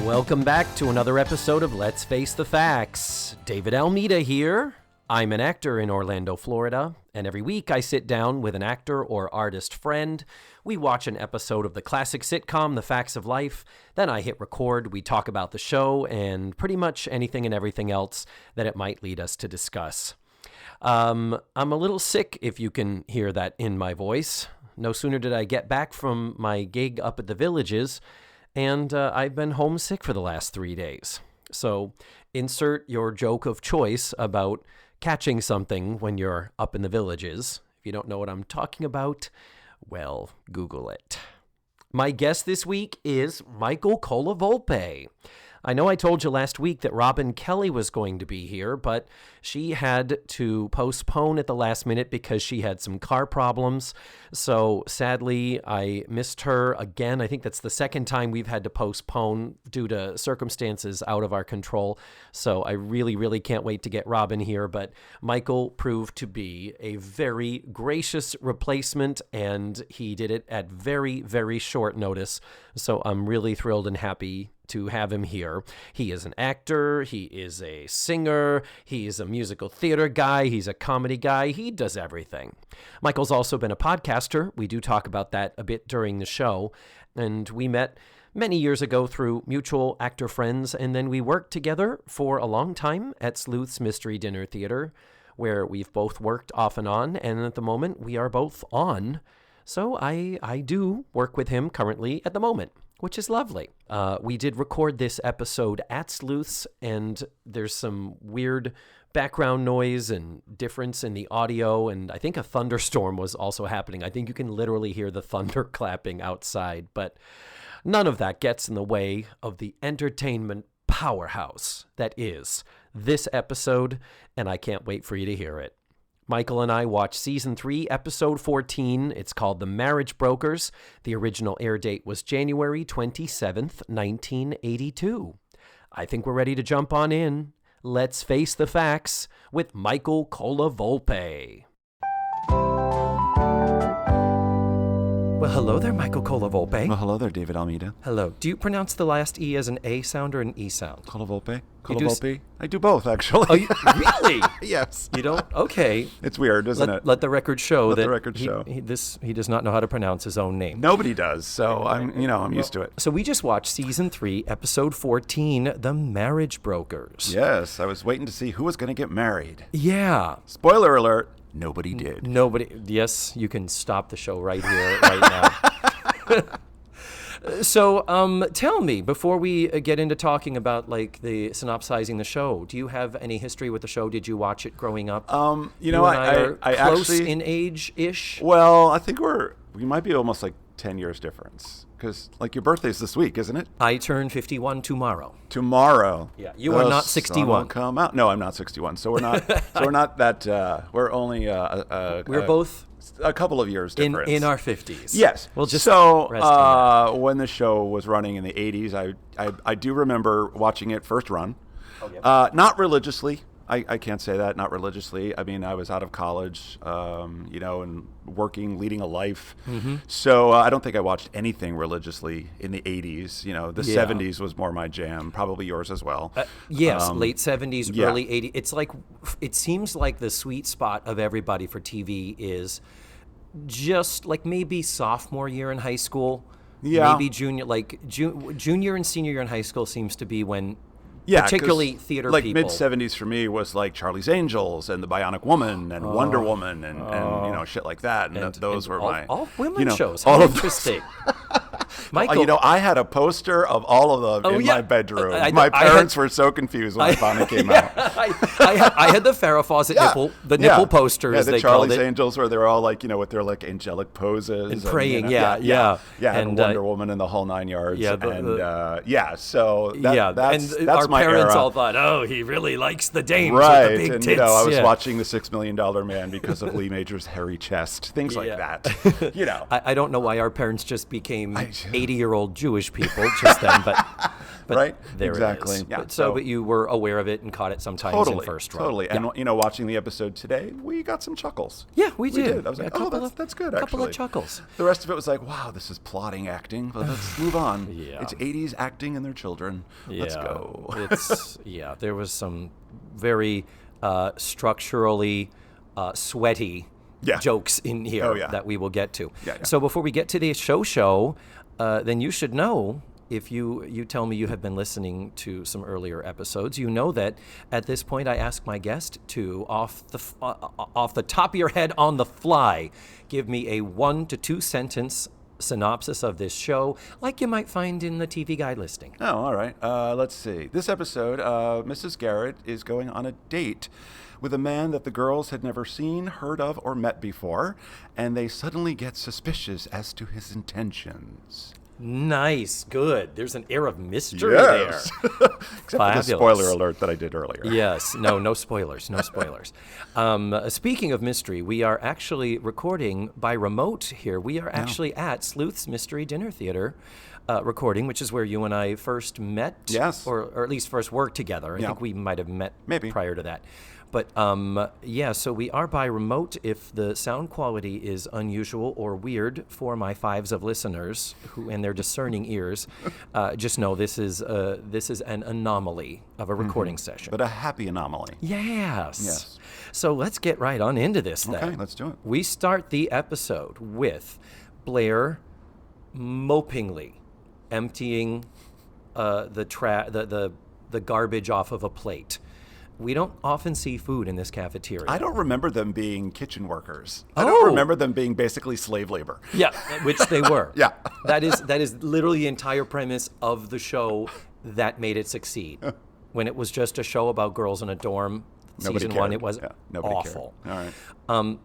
Welcome back to another episode of Let's Face the Facts. David Almeida here. I'm an actor in Orlando, Florida, and every week I sit down with an actor or artist friend. We watch an episode of the classic sitcom, The Facts of Life. Then I hit record, we talk about the show, and pretty much anything and everything else that it might lead us to discuss. I'm a little sick, if you can hear that in my voice. No sooner did I get back from my gig up at the Villages, and I've been homesick for the last 3 days. So insert your joke of choice about catching something when you're up in the Villages. If you don't know what I'm talking about, well, Google it. My guest this week is Michael Colavolpe. I know I told you last week that Robin Kelly was going to be here, but she had to postpone at the last minute because she had some car problems. So sadly, I missed her again. I think that's the second time we've had to postpone due to circumstances out of our control. So I really can't wait to get Robin here. But Michael proved to be a very gracious replacement, and he did it at very short notice. So I'm really thrilled and happy to have him here. He is an actor, he is a singer, he is a musical theater guy, he's a comedy guy, he does everything. Michael's also been a podcaster. We do talk about that a bit during the show, and we met many years ago through mutual actor friends, and then we worked together for a long time at Sleuth's Mystery Dinner Theater, where we've both worked off and on, and at the moment we are both on. So I do work with him currently at the moment, which is lovely. We did record this episode at Sleuth's, and there's some weird background noise and difference in the audio, and I think a thunderstorm was also happening. I think you can literally hear the thunder clapping outside, but none of that gets in the way of the entertainment powerhouse that is this episode, and I can't wait for you to hear it. Michael and I watched Season 3, Episode 14. It's called The Marriage Brokers. The original air date was January 27th, 1982. I think we're ready to jump on in. Let's face the facts with Michael Colavolpe. Well, hello there, Michael Colavolpe. Well, hello there, David Almeida. Hello. Do you pronounce the last E as an A sound or an E sound? Colavolpe? Colavolpe? I do both, actually. Oh, really? Yes. You don't? Okay. It's weird, isn't it? Let the record show He does not know how to pronounce his own name. Nobody does, so I'm used to it. So we just watched Season 3, Episode 14, The Marriage Brokers. Yes, I was waiting to see who was going to get married. Yeah. Spoiler alert, nobody did. Yes, you can stop the show right here, right now. So, tell me, before we get into talking about, like, the synopsizing the show, do you have any history with the show? Did you watch it growing up? I close actually, in age-ish? Well, I think we might be almost like 10 years difference. Because, like, your birthday's this week, isn't it? I turn 51 tomorrow. Tomorrow. Yeah, you are not 61. Come out. No, I'm not 61. So we're not. We're not that. We're only. We're both a couple of years difference. in our 50s. Yes. We'll just rest on that. When the show was running in the 80s, I do remember watching it first run. Oh, yeah. Not religiously. I can't say that, not religiously. I mean, I was out of college, and working, leading a life. Mm-hmm. So I don't think I watched anything religiously in the 80s. The 70s was more my jam, probably yours as well. Yes, late 70s, early 80s. It's like, it seems like the sweet spot of everybody for TV is just like maybe sophomore year in high school. Yeah. Maybe junior and senior year in high school seems to be when... Yeah, particularly theater like people. Mid 70s for me was like Charlie's Angels and The Bionic Woman and Wonder Woman and shit like that. And those were all women shows. All interesting. Michael, I had a poster of all of them in my bedroom. My parents were so confused when it finally came out. I had the Farrah Fawcett nipple posters. Yeah, the they Charlie's called it. Angels, where they're all like, with their like angelic poses and praying. And Wonder Woman and the whole 9 yards. So that's our my parents era. All thought, oh, he really likes the dames right? with the big And tits. I was watching The $6 Million Man because of Lee Major's hairy chest, things like that. I don't know why our parents just became 80-year-old Jewish people just then, but right? There Exactly. it is. Yeah. But you were aware of it and caught it sometimes Totally. in first run. Totally. Yeah. And, watching the episode today, we got some chuckles. Yeah, we did. I was like, that's good, a actually. couple of chuckles. The rest of it was like, wow, this is plotting acting. But let's move on. Yeah. It's 80s acting and their children. Let's go. There was some very structurally sweaty jokes in here that we will get to. Yeah. So before we get to the show, then you should know, if you tell me you have been listening to some earlier episodes, you know that at this point I ask my guest to, off the top of your head on the fly, give me a 1 to 2 sentence synopsis of this show, like you might find in the TV Guide listing. Oh, all right. Let's see. This episode, Mrs. Garrett is going on a date with a man that the girls had never seen, heard of, or met before, and they suddenly get suspicious as to his intentions. Nice. Good. There's an air of mystery there. Except for the spoiler alert that I did earlier. Yes. No spoilers. No spoilers. Speaking of mystery, we are actually recording by remote here. We are actually at Sleuth's Mystery Dinner Theater recording, which is where you and I first met. Yes. Or at least first worked together. I think we might have met prior to that. But, so we are by remote. If the sound quality is unusual or weird for my 5s of listeners and their discerning ears, just know this is an anomaly of a recording session. But a happy anomaly. Yes. So let's get right on into this then. Okay, let's do it. We start the episode with Blair mopingly emptying the garbage off of a plate. We don't often see food in this cafeteria. I don't remember them being kitchen workers. I don't remember them being basically slave labor. Yeah, which they were. Yeah. That is literally the entire premise of the show that made it succeed. When it was just a show about girls in a dorm, season 1, it was awful. Cared. All right.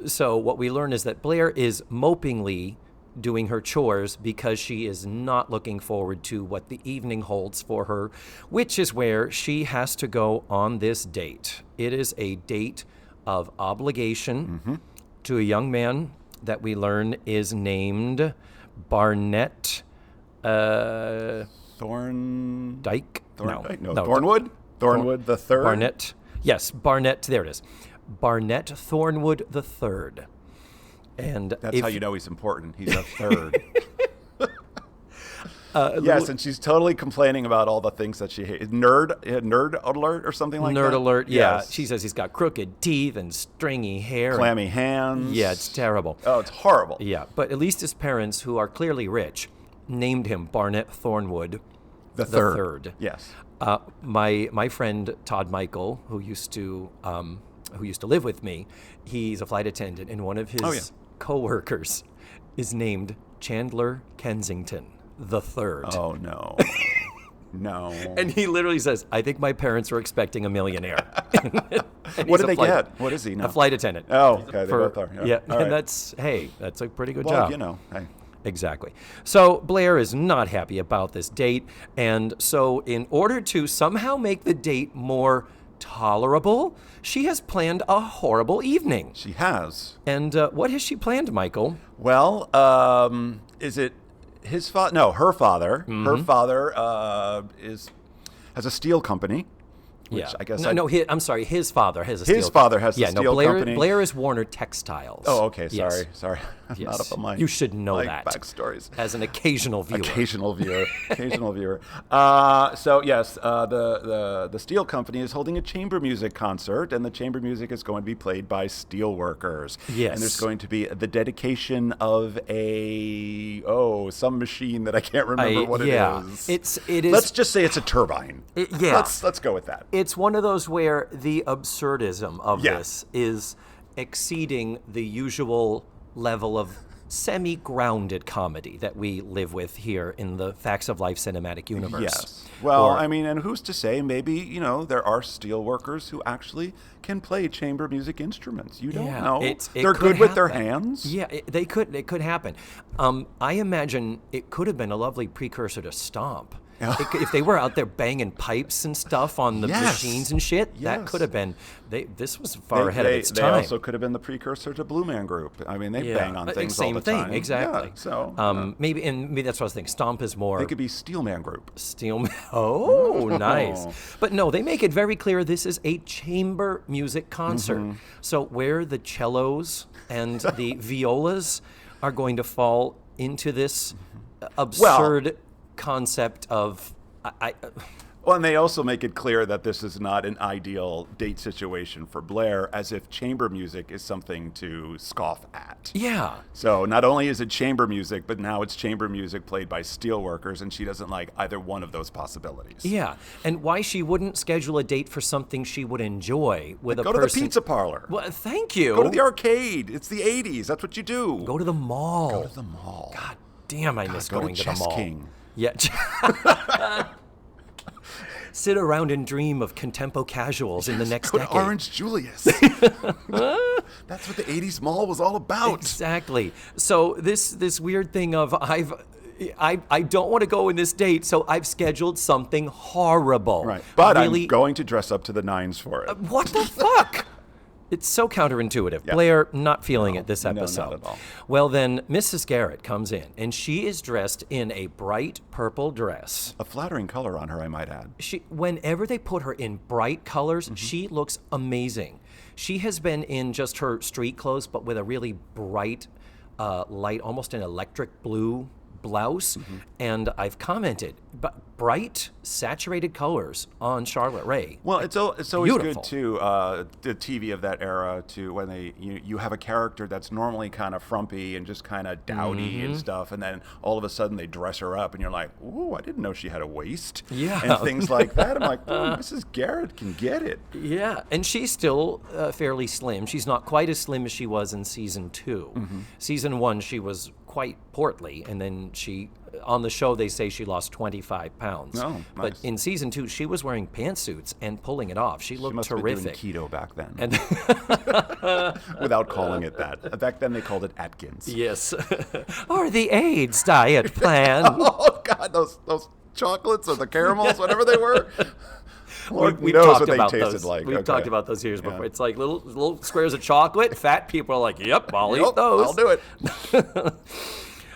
So what we learn is that Blair is mopingly doing her chores because she is not looking forward to what the evening holds for her, which is where she has to go on this date. It is a date of obligation to a young man that we learn is named Barnett Thorndyke? No, Thornwood? Thornwood the Third? Barnett. Yes, Barnett. There it is. Barnett Thornwood the Third. And that's how you know he's important. He's a third. Yes, and she's totally complaining about all the things that she hates. Nerd alert or something like that? Nerd alert, yeah. Yes. She says he's got crooked teeth and stringy hair. Clammy hands. Yeah, it's terrible. Oh, it's horrible. Yeah, but at least his parents, who are clearly rich, named him Barnett Thornwood the Third. Yes. My friend Todd Michael, who used to live with me, he's a flight attendant, and one of his co-workers is named Chandler Kensington the Third. Oh, no. No. And he literally says, I think my parents were expecting a millionaire. What did they get? What is he now? A flight attendant. Oh, okay. They both are. Yeah, All and right. that's a pretty good Well, job. hey. Exactly. So Blair is not happy about this date, and so in order to somehow make the date more tolerable, she has planned a horrible evening. She has. And what has she planned, Michael? Well, is it his father? No, her father. Her father has a steel company. Which I guess I'm sorry. His father has a steel company. His father has a steel company. Blair is Warner Textiles. Oh, okay. Sorry. Yes. Sorry. I'm not up on my You should know that. Backstories. As an occasional viewer. Occasional viewer. So, yes, the steel company is holding a chamber music concert, and the chamber music is going to be played by steel workers. Yes. And there's going to be the dedication of some machine that I can't remember what it is. It is. Let's just say it's a turbine. Let's go with that. It's one of those where the absurdism of this is exceeding the usual level of semi-grounded comedy that we live with here in the Facts of Life cinematic universe. Yes. Well, and who's to say maybe, there are steel workers who actually can play chamber music instruments. You don't know. They're good with their hands. Yeah, it could happen. I imagine it could have been a lovely precursor to Stomp. If they were out there banging pipes and stuff on the machines and shit, that could have been. This was far ahead of its time. They also could have been the precursor to Blue Man Group. I mean, they bang on things all the time. Same thing, exactly. Yeah, so maybe that's what I was thinking. Stomp is more. They could be Steel Man Group. Oh, nice. But no, they make it very clear this is a chamber music concert. So where the cellos and the violas are going to fall into this absurd concept of Well, and they also make it clear that this is not an ideal date situation for Blair, as if chamber music is something to scoff at. Yeah. So not only is it chamber music, but now it's chamber music played by steelworkers, and she doesn't like either one of those possibilities. Yeah, and why she wouldn't schedule a date for something she would enjoy with a person. Go to the pizza parlor. Well, thank you. Go to the arcade. It's the 80s. That's what you do. Go to the mall. Go to the mall. God damn, I miss going to the mall. Chess King. Yeah. Sit around and dream of contempo casuals in the next decade. Go to Orange Julius. That's what the 80s mall was all about. Exactly. So this weird thing of I don't want to go in this date, so I've scheduled something horrible. Right. But really, I'm going to dress up to the nines for it. What the fuck? It's so counterintuitive. Yeah. Blair not feeling it this episode. No, not at all. Well, then Mrs. Garrett comes in, and she is dressed in a bright purple dress. A flattering color on her, I might add. Whenever they put her in bright colors, she looks amazing. She has been in just her street clothes, but with a really bright, light, almost an electric blue blouse, and I've commented, but bright, saturated colors on Charlotte Rae. Well, it's always beautiful. Good too, the TV of that era, too, when you have a character that's normally kind of frumpy and just kind of dowdy and stuff, and then all of a sudden they dress her up, and you're like, ooh, I didn't know she had a waist, and things like that. I'm like, oh, Mrs. Garrett can get it. Yeah, and she's still fairly slim. She's not quite as slim as she was in season 2. Season 1, she was quite portly, and then on the show they say she lost 25 pounds. Oh, nice. But in season 2, she was wearing pantsuits and pulling it off. She looked terrific. She must have been doing keto back then. Without calling it that. Back then they called it Atkins. Yes. Or the AIDS diet plan. Oh, God, those chocolates or the caramels, whatever they were. We've talked about those. We've talked about those years before. It's like little squares of chocolate. Fat people are like, yep, I'll eat those. I'll do it.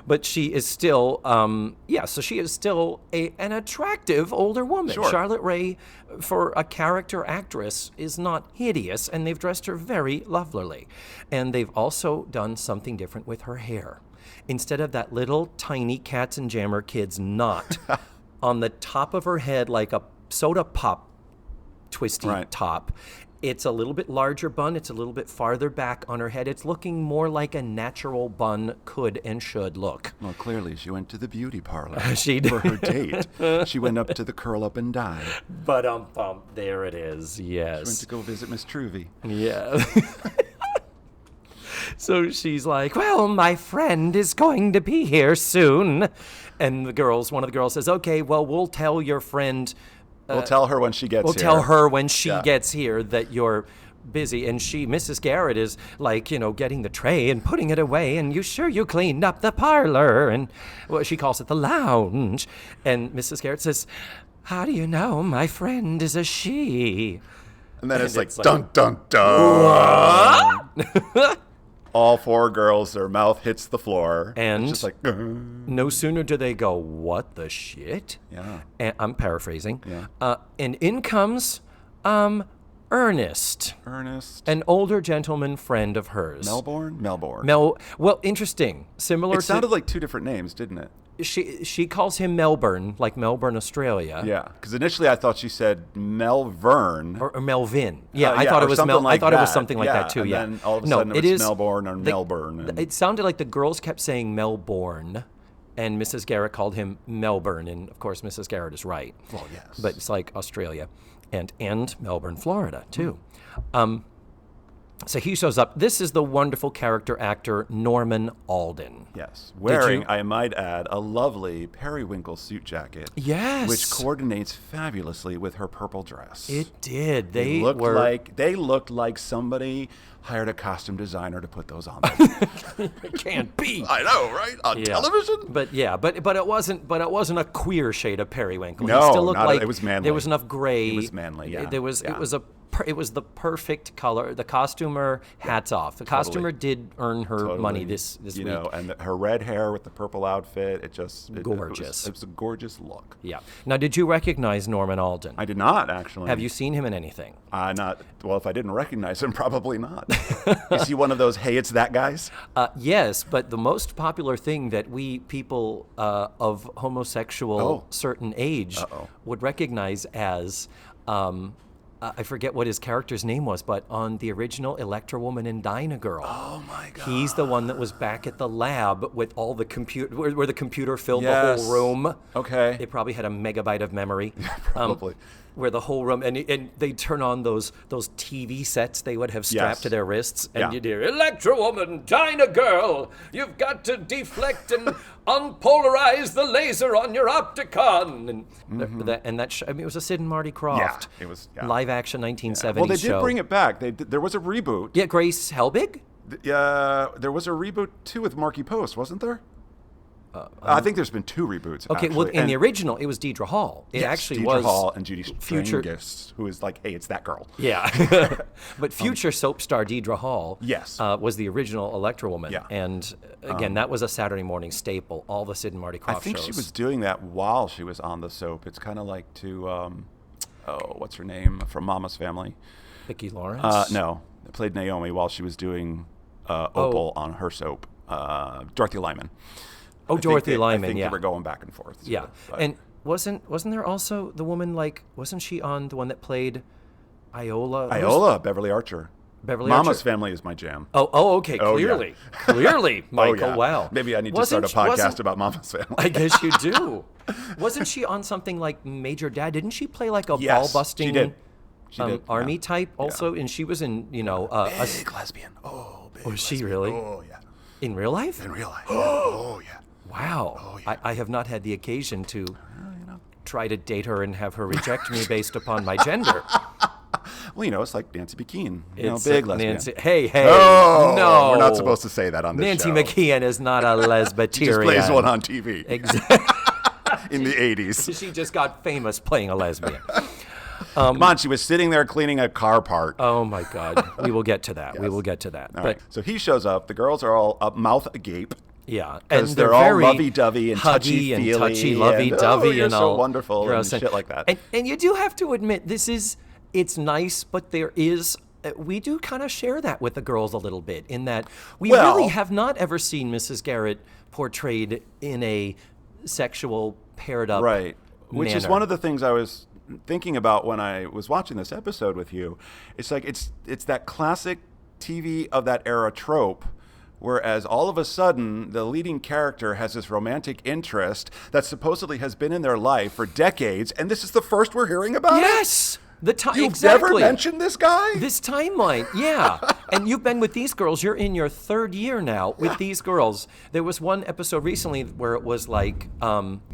But she is still, so she is still an attractive older woman. Sure. Charlotte Rae, for a character actress, is not hideous, and they've dressed her very lovelily. And they've also done something different with her hair. Instead of that little tiny Cats and Jammer Kids knot on the top of her head like a soda pop twisty top, it's a little bit larger bun. It's a little bit farther back on her head. It's looking more like a natural bun could and should look. Well, clearly she went to the beauty parlor she did. For her date. She went up to the curl up and dye. But there it is. Yes. She went to go visit Miss Truvy. Yeah. So she's like, well, my friend is going to be here soon. And one of the girls says, okay, well, we'll tell your friend. We'll tell her when she gets here. We'll tell her when she gets here that you're busy. And Mrs. Garrett is like, getting the tray and putting it away. And you sure you cleaned up the parlor? And she calls it the lounge. And Mrs. Garrett says, how do you know my friend is a she? And then it's like, dun, dun, dun. What? All 4 girls, their mouth hits the floor. And it's just like, no sooner do they go, what the shit? Yeah. And I'm paraphrasing. Yeah. And in comes Ernest. An older gentleman friend of hers. Melbourne. Well, interesting. Similar. It sounded like 2 different names, didn't it? She calls him Melbourne, like Melbourne, Australia. Yeah, because initially I thought she said Melvern or Melvin. Yeah, I thought it was I thought it was something like that too. And yeah. Then all of a sudden it was Melbourne or Melbourne. It sounded like the girls kept saying Melbourne, and Mrs. Garrett called him Melbourne, and of course Mrs. Garrett is right. Well, yes. But it's like Australia, and Melbourne, Florida too. So he shows up. This is the wonderful character actor Norman Alden. Yes. Wearing, I might add, a lovely periwinkle suit jacket. Yes. Which coordinates fabulously with her purple dress. It did. They looked like somebody hired a costume designer to put those on them. It can't be. I know, right? On television? But it wasn't a queer shade of periwinkle. No, he still looked like it was manly. There was enough gray. It was manly, yeah. It was the perfect color. The costumer, hats off. The costumer did earn her money this week. You know, and her red hair with the purple outfit, gorgeous. It was a gorgeous look. Yeah. Now, did you recognize Norman Alden? I did not, actually. Have you seen him in anything? Not. Well, if I didn't recognize him, probably not. Is he one of those, hey, it's that guys? Yes, but the most popular thing that we people of homosexual certain age would recognize as... I forget what his character's name was, but on the original Electra Woman and Dinah Girl. Oh, my God. He's the one that was back at the lab with all the computer, where the computer filled the whole room. Okay. It probably had a megabyte of memory. Probably. Where the whole room, and they'd turn on those TV sets they would have strapped to their wrists, and you'd hear, Electra Woman, Dinah Girl, you've got to deflect and unpolarize the laser on your Opticon. And it was a Sid and Marty Krofft. Yeah, it was live action 1970s show. Well, they did bring it back. There was a reboot. Yeah, Grace Helbig? There was a reboot, too, with Marky Post, wasn't there? I think there's been 2 reboots. Okay, actually. well, in the original, it was Deidre Hall. It actually Deidre was Hall and Judy Strangis, who is like, hey, it's that girl. Yeah, but future soap star Deidre Hall, was the original Electra Woman. Yeah. And again, that was a Saturday morning staple. All the Sid and Marty Krofft shows. I think she was doing that while she was on the soap. It's kind of like what's her name from Mama's Family? Vicki Lawrence. No, played Naomi while she was doing Opal on her soap. Dorothy Lyman. Oh, Dorothy Lyman, I think they were going back and forth. Yeah. And wasn't there also the woman, wasn't she on the one that played Iola? Beverly Archer. Mama's Family is my jam. Oh, okay. Clearly. Clearly, Michael. Wow. Maybe I need to start a podcast about Mama's Family. I guess you do. Wasn't she on something like Major Dad? Didn't she play like a ball-busting army type also? And she was in, big lesbian. Oh, big Was lesbian. she really? Oh, yeah. In real life? In real life. Oh, yeah. Wow. Oh, yeah. I have not had the occasion to try to date her and have her reject me based upon my gender. Well, it's like Nancy McKeon. Big lesbian. Hey. Oh, no. We're not supposed to say that on this Nancy show. McKeon is not a lesbian. She just plays one on TV. Exactly. In the 80s. She just got famous playing a lesbian. Come on, she was sitting there cleaning a car part. Oh, my God. We will get to that. Yes. We will get to that. All right. So he shows up. The girls are all mouth agape. Yeah, and they're all lovey-dovey and touchy-feely and touchy, lovey-dovey, you're and so all wonderful and shit like that. And you do have to admit, it's nice, but we do kind of share that with the girls a little bit in that we really have not ever seen Mrs. Garrett portrayed in a sexual paired up which manner. Is one of the things I was thinking about when I was watching this episode with you. It's like it's that classic TV of that era trope. Whereas all of a sudden, the leading character has this romantic interest that supposedly has been in their life for decades, and this is the first we're hearing about it? Yes! You've never mentioned this guy? This timeline, yeah. And you've been with these girls. You're in your 3rd year now with these girls. There was one episode recently where it was like,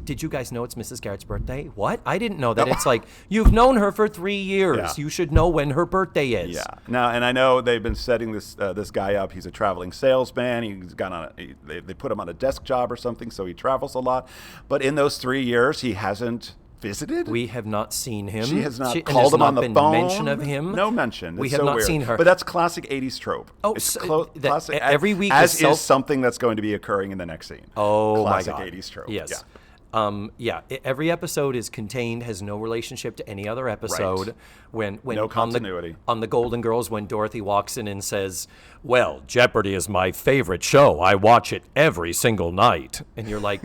did you guys know it's Mrs. Garrett's birthday? What? I didn't know that. It's like, you've known her for 3 years. Yeah. You should know when her birthday is. Yeah. Now, and I know they've been setting this guy up. He's a traveling salesman. He's gone they put him on a desk job or something, so he travels a lot. But in those 3 years, he hasn't visited. We have not seen him. She has not called him on the phone. There's not been mention of him. No mention. We have not seen her. But that's classic 80s trope. Oh, it's classic. Every week is something that's going to be occurring in the next scene. Oh, classic my God. 80s trope. Yes. Yeah. Every episode is contained, has no relationship to any other episode. Right. When no continuity. On the Golden Girls, when Dorothy walks in and says, well, Jeopardy is my favorite show. I watch it every single night. And you're like,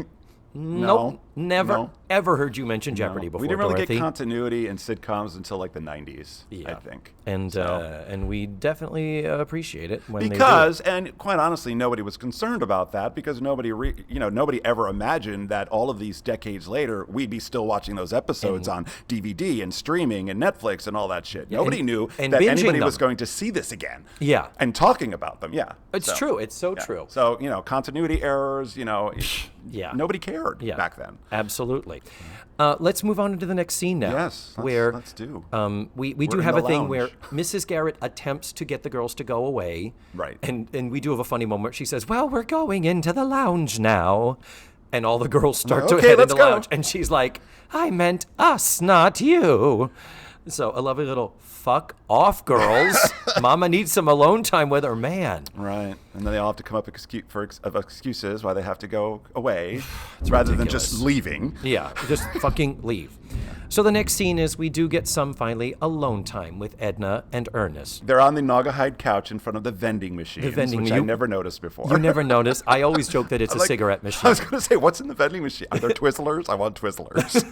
nope. Never, No. ever heard you mention No. Jeopardy before, We didn't really Dorothy. get continuity in sitcoms until like the 90s, I think. And we definitely appreciate it when Because, and quite honestly, nobody was concerned about that because nobody ever imagined that all of these decades later, we'd be still watching those episodes on DVD and streaming and Netflix and all that shit. Nobody knew and that binging anybody them. was going to see this again. Yeah. And talking about them. Yeah. It's true. It's so true. So, continuity errors, Yeah. nobody cared back then. Absolutely. Let's move on to the next scene now. Yes, where let's do. We We're do in have the a thing lounge. where Mrs. Garrett attempts to get the girls to go away. Right. And we do have a funny moment. She says, "Well, we're going into the lounge now." And all the girls start to Okay, head let's into the go. lounge. And she's like, "I meant us, not you." So a lovely little fuck off, girls. Mama needs some alone time with her man. Right. And then they all have to come up of excuses why they have to go away rather than just leaving. Yeah, just fucking leave. So the next scene is we do get finally alone time with Edna and Ernest. They're on the Naugahyde couch in front of the vending machines, which I never noticed before. You never notice. I always joke that it's a cigarette I machine. was going to say, what's in the vending machine? Are there Twizzlers? I want Twizzlers.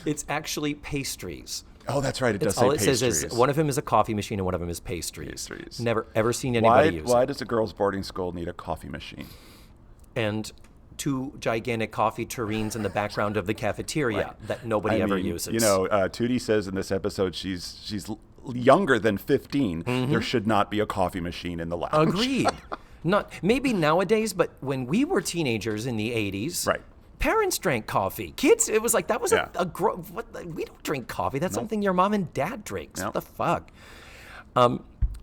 It's actually pastries. Oh, that's right. It does That's say all it pastries. says is one of them is a coffee machine and one of them is pastries. Never ever seen why anybody use it. why does a girls' boarding school need a coffee machine? And two gigantic coffee tureens in the background of the cafeteria that nobody ever uses. Tootie says in this episode she's younger than 15. There should not be a coffee machine in the lounge. Agreed. Not maybe nowadays, but when we were teenagers in the 80s, Right. Parents drank coffee. Kids, it was like that was Yeah. we don't drink coffee. That's something your mom and dad drinks. Nope. What the fuck?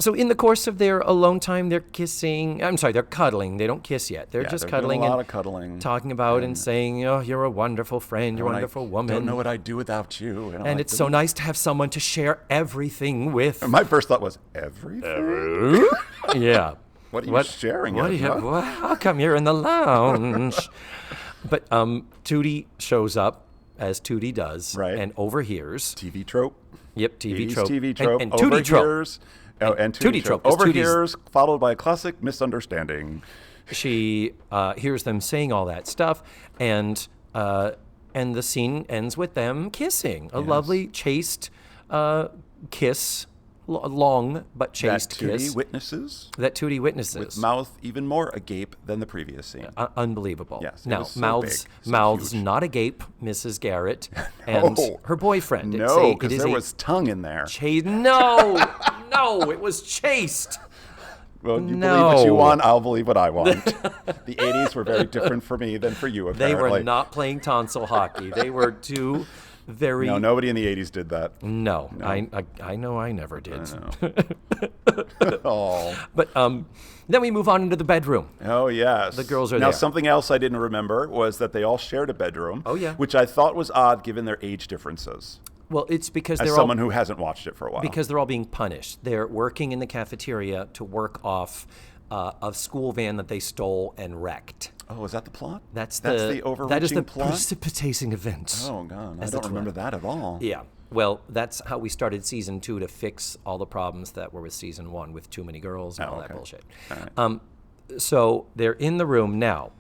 So in the course of their alone time, they're kissing. I'm sorry, they're cuddling. They don't kiss yet. They're just they're cuddling doing a lot and of cuddling, talking about and saying, "Oh, you're a wonderful friend. You're a wonderful woman. Don't know what I'd do without you." And it's so nice to have someone to share everything with." My first thought was everything. Yeah. What are you sharing? What do you? Edna? How come you're in the lounge? But Tootie shows up, as Tootie does, Right. and overhears. TV trope. Yep, TV 80s trope. TV trope. And Tootie trope. Overhears. And Tootie trope. 'cause Tootie's- Overhears, followed by a classic misunderstanding. She hears them saying all that stuff, and the scene ends with them kissing. A lovely, chaste kiss. Long but chaste That Tootie kiss. witnesses. That Tootie witnesses. With mouth even more agape than the previous scene. Unbelievable. Yes, it Now, was so mouths, big, so mouths huge. not agape, Mrs. Garrett, and No. her boyfriend. No, because there was tongue in there. No, it was chaste. Well, you No. believe what you want, I'll believe what I want. The 80s were very different for me than for you, They apparently. were not playing tonsil hockey. They were two very... No, nobody in the 80s did that. No. I know I never did. Oh. But then we move on into the bedroom. Oh, yes. The girls are now, there. something else I didn't remember was that they all shared a bedroom. Oh, yeah. Which I thought was odd given their age differences. Well, it's because As they're someone who hasn't watched it for a while. Because they're all being punished. They're working in the cafeteria to work off a school van that they stole and wrecked. Oh, is that the plot? That's the overreaching That is the plot? precipitating event. Oh, God. I As don't the remember twin. that at all. Yeah. Well, that's how we started season 2 to fix all the problems that were with season 1 with too many girls and all that okay. bullshit. All right. So they're in the room now.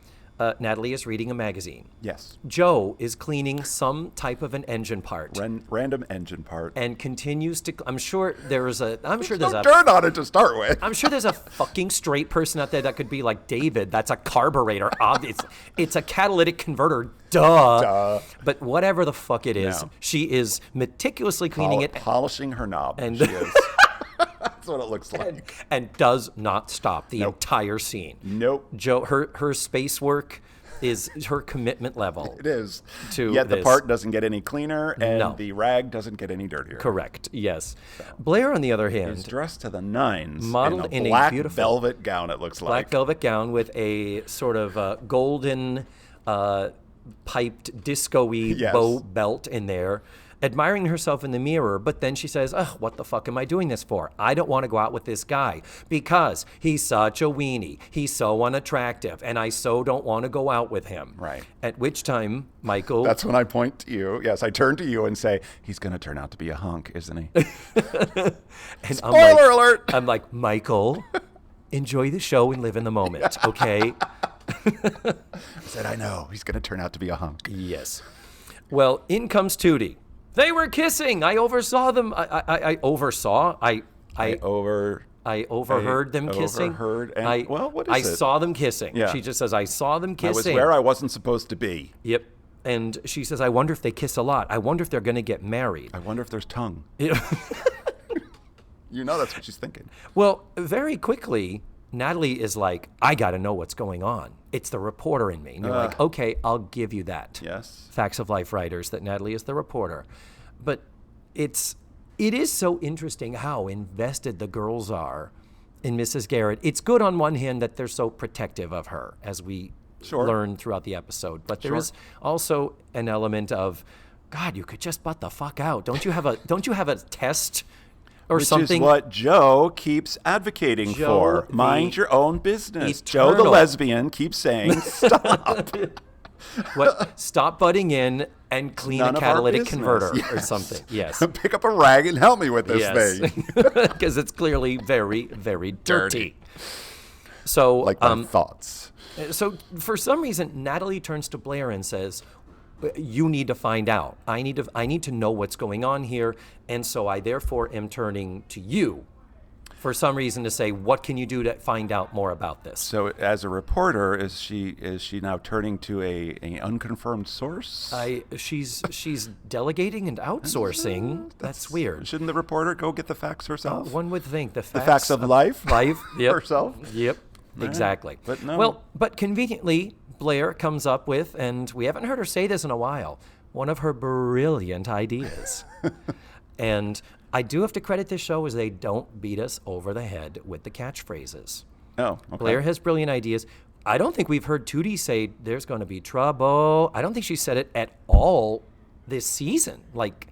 Natalie is reading a magazine. Yes. Joe is cleaning some type of an engine part Random engine part. and continues to. I'm sure there's a Dirt on it to start with. I'm sure there's a fucking straight person out there that could be like, David, that's a carburetor. It's a catalytic converter. Duh. But whatever the fuck it is, No. she is meticulously cleaning it Polishing her knob. and- She is. That's what it looks like. and does not stop the Nope. entire scene. Nope. Joe, her space work is her commitment level. It is. To Yet the this. part doesn't get any cleaner, and No. the rag doesn't get any dirtier. Correct. Yes. Blair, on the other hand, He's dressed to the nines. Modeled in a black beautiful velvet gown, it looks black like. velvet gown with a sort of golden piped disco-y Yes. bow belt in there, admiring herself in the mirror, but then she says, "Ugh, what the fuck am I doing this for? I don't want to go out with this guy because he's such a weenie. He's so unattractive, and I so don't want to go out with him." Right. At which time, Michael... That's when I point to you. Yes, I turn to you and say, he's going to turn out to be a hunk, isn't he? and Spoiler alert! I'm like, Michael, enjoy the show and live in the moment, okay? I said, I know. He's going to turn out to be a hunk. Yes. Well, in comes Tootie. They were kissing. I oversaw them. I overheard them kissing. Overheard. And, what is I it? saw them kissing. Yeah. She just says, I saw them I kissing. was where I wasn't supposed to be. Yep. And she says, I wonder if they kiss a lot. I wonder if they're going to get married. I wonder if there's tongue. You know that's what she's thinking. Well, very quickly, Natalie is like, I got to know what's going on. It's the reporter in me. And you're like, okay, I'll give you that. Yes. Facts of Life writers, that Natalie is the reporter. But it is so interesting how invested the girls are in Mrs. Garrett. It's good on one hand that they're so protective of her, as we learn throughout the episode. But there is also an element of, God, you could just butt the fuck out. Don't you have a test or something? Which is what Joe keeps advocating for. Mind your own business. Joe the lesbian keeps saying, stop. What? Stop butting in and clean a catalytic converter or something. Yes. Pick up a rag and help me with this thing. Because it's clearly very, very dirty. So, like my thoughts. So for some reason, Natalie turns to Blair and says, you need to find out. I need to know what's going on here. And so I therefore am turning to you for some reason to say, what can you do to find out more about this? So as a reporter, is she now turning to a unconfirmed source? She's delegating and outsourcing. That's weird. Shouldn't the reporter go get the facts herself? One would think the facts of life? Life, yep. Herself? Yep, exactly. But no. Well, but conveniently, Blair comes up with, and we haven't heard her say this in a while, one of her brilliant ideas. And I do have to credit this show as they don't beat us over the head with the catchphrases. Oh, okay. Blair has brilliant ideas. I don't think we've heard Tootie say there's going to be trouble. I don't think she said it at all this season. Like,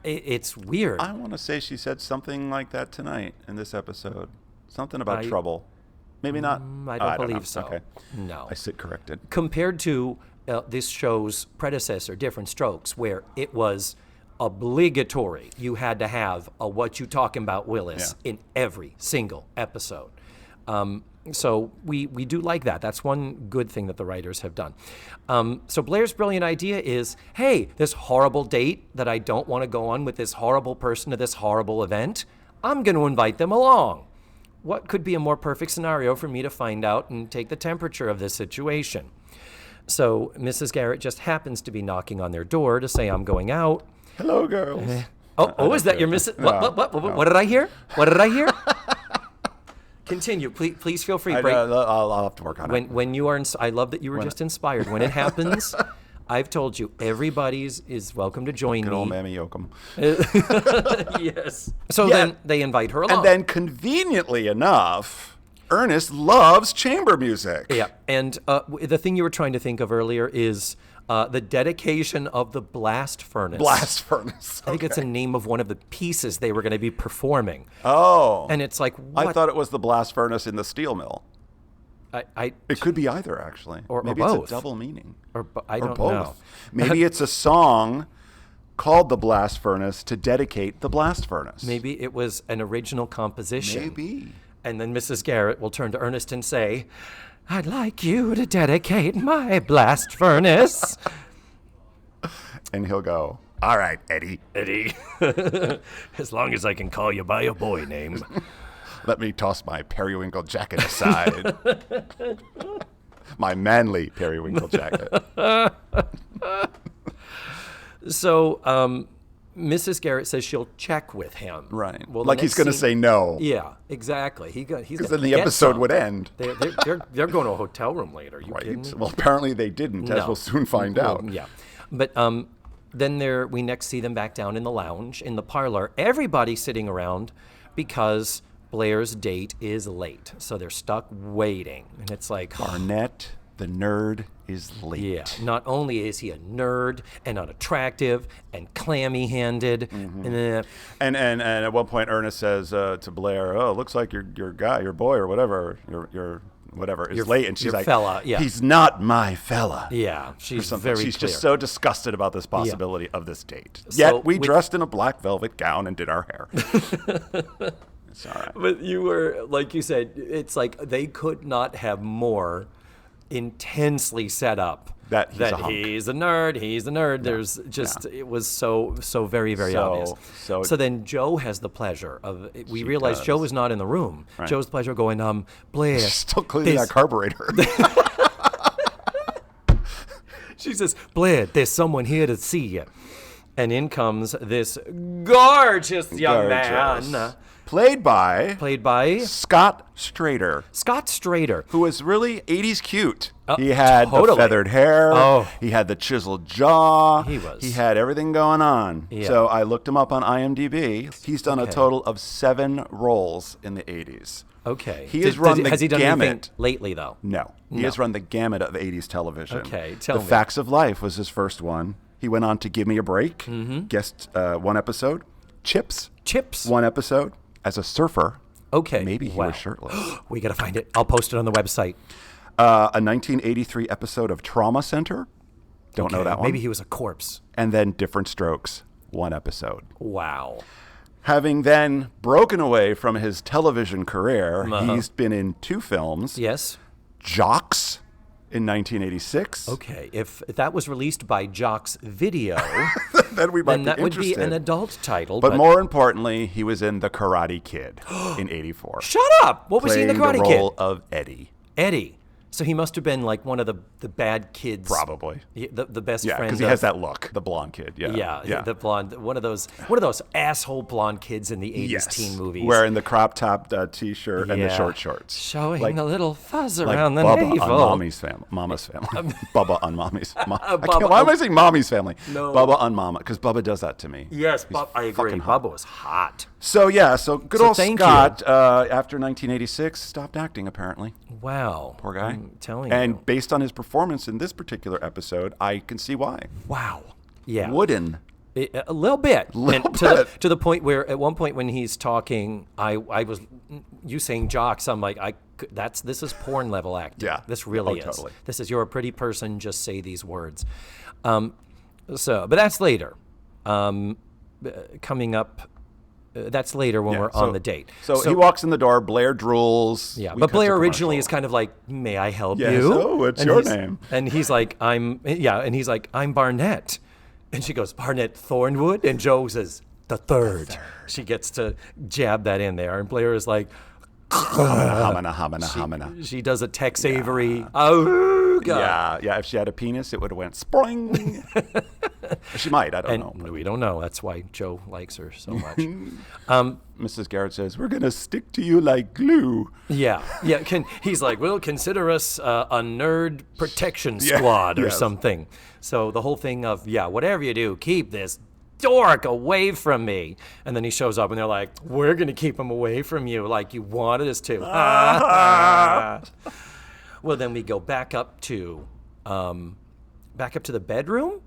it's weird. I want to say she said something like that tonight in this episode. Something about trouble. Maybe not. I don't believe so. Okay. No. I sit corrected. Compared to this show's predecessor, Different Strokes, where it was obligatory. You had to have a What You Talking About Willis in every single episode. So we do like that. That's one good thing that the writers have done. So Blair's brilliant idea is, hey, this horrible date that I don't want to go on with this horrible person to this horrible event, I'm going to invite them along. What could be a more perfect scenario for me to find out and take the temperature of this situation? So Mrs. Garrett just happens to be knocking on their door to say, I'm going out. Hello, girls. Is that your Mrs. What did I hear? What did I hear? Continue. Please feel free. I'll have to work on it. When you are, I love that you were just inspired. When it happens, I've told you, everybody's is welcome to join me. Good old Mammy Yoakum. Yes. So then they invite her along. And then conveniently enough, Ernest loves chamber music. Yeah. And the thing you were trying to think of earlier is the dedication of the blast furnace. Blast furnace. I think it's a name of one of the pieces they were going to be performing. Oh. And it's like, what? I thought it was the blast furnace in the steel mill. It could be either, actually. Maybe both. It's a double meaning. I don't both. know. Maybe it's a song called The Blast Furnace to dedicate the blast furnace. Maybe it was an original composition. Maybe. And then Mrs. Garrett will turn to Ernest and say, I'd like you to dedicate my blast furnace. And he'll go, all right, Eddie. Eddie. As long as I can call you by a boy name. Let me toss my periwinkle jacket aside. My manly periwinkle jacket. So, Mrs. Garrett says she'll check with him. Right. Well, like he's going to say no. Yeah, exactly. Because then the episode would end. They're going to a hotel room later. Are you kidding me? Well, apparently they didn't, as we'll soon find out. Yeah. But then we next see them back down in the lounge, in the parlor. Everybody's sitting around because Blair's date is late. So they're stuck waiting. And it's like... Barnett, the nerd, is late. Yeah. Not only is he a nerd and unattractive and clammy-handed. Mm-hmm. And at one point, Ernest says to Blair, oh, looks like your guy, your boy or whatever, your whatever, is late. And she's like, fella, yeah. He's not my fella. Yeah. She's She's just so disgusted about this possibility of this date. So Yet we dressed in a black velvet gown and did our hair. It's all right. But you were, like you said, it's like they could not have more intensely set up that he's a nerd. There's just it was so very, very obvious. So then Joe has the pleasure of we realize Joe is not in the room. Right. Joe's the pleasure of going, Blair, still cleaning that carburetor. She says, Blair, there's someone here to see you. And in comes this gorgeous young man. Played by Scott Strader. Scott Strader. Who was really 80s cute. He had the feathered hair. Oh. He had the chiseled jaw. He had everything going on. Yeah. So I looked him up on IMDb. He's done a total of 7 roles in the 80s. Okay. Has he done anything lately, though? No. He has run the gamut of 80s television. Okay, tell me. The Facts of Life was his first one. He went on to Give Me a Break, guest 1 episode. Chips. 1 episode. As a surfer. Okay. Maybe he was shirtless. We got to find it. I'll post it on the website. A 1983 episode of Trauma Center. Don't know that one. Maybe he was a corpse. And then Different Strokes, 1 episode. Wow. Having then broken away from his television career, he's been in 2 films. Yes. Jocks in 1986. Okay. If that was released by Jocks Video, then we might be that interested. would be an adult title. But more importantly, he was in The Karate Kid in 84. Shut up! What was he in The Karate Kid? Playing the role of Eddie. Eddie. So he must have been like one of the bad kids. Probably. The best friend. Yeah, because he has that look. The blonde kid. Yeah. The blonde. One of those asshole blonde kids in the 80s teen movies. Wearing the crop top T-shirt and the short shorts. Showing a little fuzz around the Bubba navel. On Mama's family. Bubba on Mommy's. Why am I saying Mommy's family? No. Bubba on Mama, because Bubba does that to me. Yes, I agree. Bubba was hot. So good old Scott, after 1986, stopped acting apparently. Wow. Poor guy. I'm telling you. And based on his performance in this particular episode, I can see why. Wow. Yeah. Wooden. A little bit. To the point where at one point when he's talking, I was, you saying Jocks, I'm like, this is porn level acting. Yeah. This really is. Totally. This is, you're a pretty person, just say these words. But that's later. Coming up, that's later when we're on the date. So he walks in the door, Blair drools. Yeah, but Blair originally is kind of like, may I help you? Oh, what's your name? And he's like, I'm Barnett. And she goes, Barnett Thornwood? And Joe says, the third. She gets to jab that in there. And Blair is like, hamina. She does a Tex Avery. Oh, God. Yeah. If she had a penis, it would have went spring. She might. I don't know. We don't know. That's why Joe likes her so much. Mrs. Garrett says, we're going to stick to you like glue. Yeah. He's like, well, consider us a nerd protection squad or something. So the whole thing of, whatever you do, keep this dork away from me. And then he shows up and they're like, we're going to keep him away from you like you wanted us to. Well, then we go back up to the bedroom,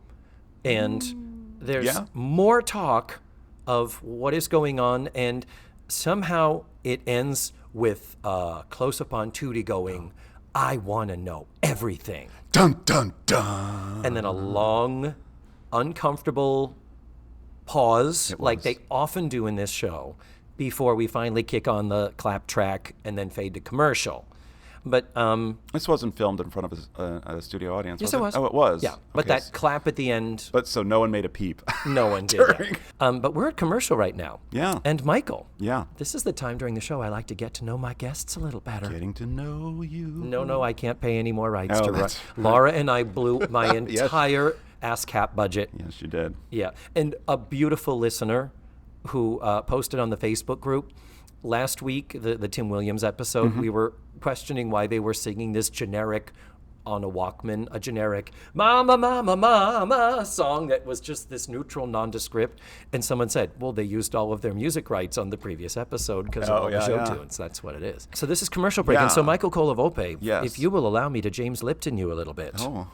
and there's more talk of what is going on, and somehow it ends with close up on Tootie going, I want to know everything. Dun, dun, dun. And then a long, uncomfortable pause, like they often do in this show, before we finally kick on the clap track and then fade to commercial. But this wasn't filmed in front of a studio audience. Yes, it was. Oh, it was. Yeah, but that clap at the end. But so no one made a peep. No one did. But we're at commercial right now. Yeah. And Michael. Yeah. This is the time during the show I like to get to know my guests a little better. Getting to know you. No, I can't pay any more rights to Laura and I blew my entire ASCAP budget. Yes, you did. Yeah, and a beautiful listener who posted on the Facebook group. Last week, the Tim Williams episode, we were questioning why they were singing this generic, on a Walkman, a generic "Mama, Mama, Mama" song that was just this neutral, nondescript. And someone said, well, they used all of their music rights on the previous episode because of all the show tunes. That's what it is. So this is commercial break. And so Michael Colavolpe, if you will allow me to James Lipton you a little bit. Oh.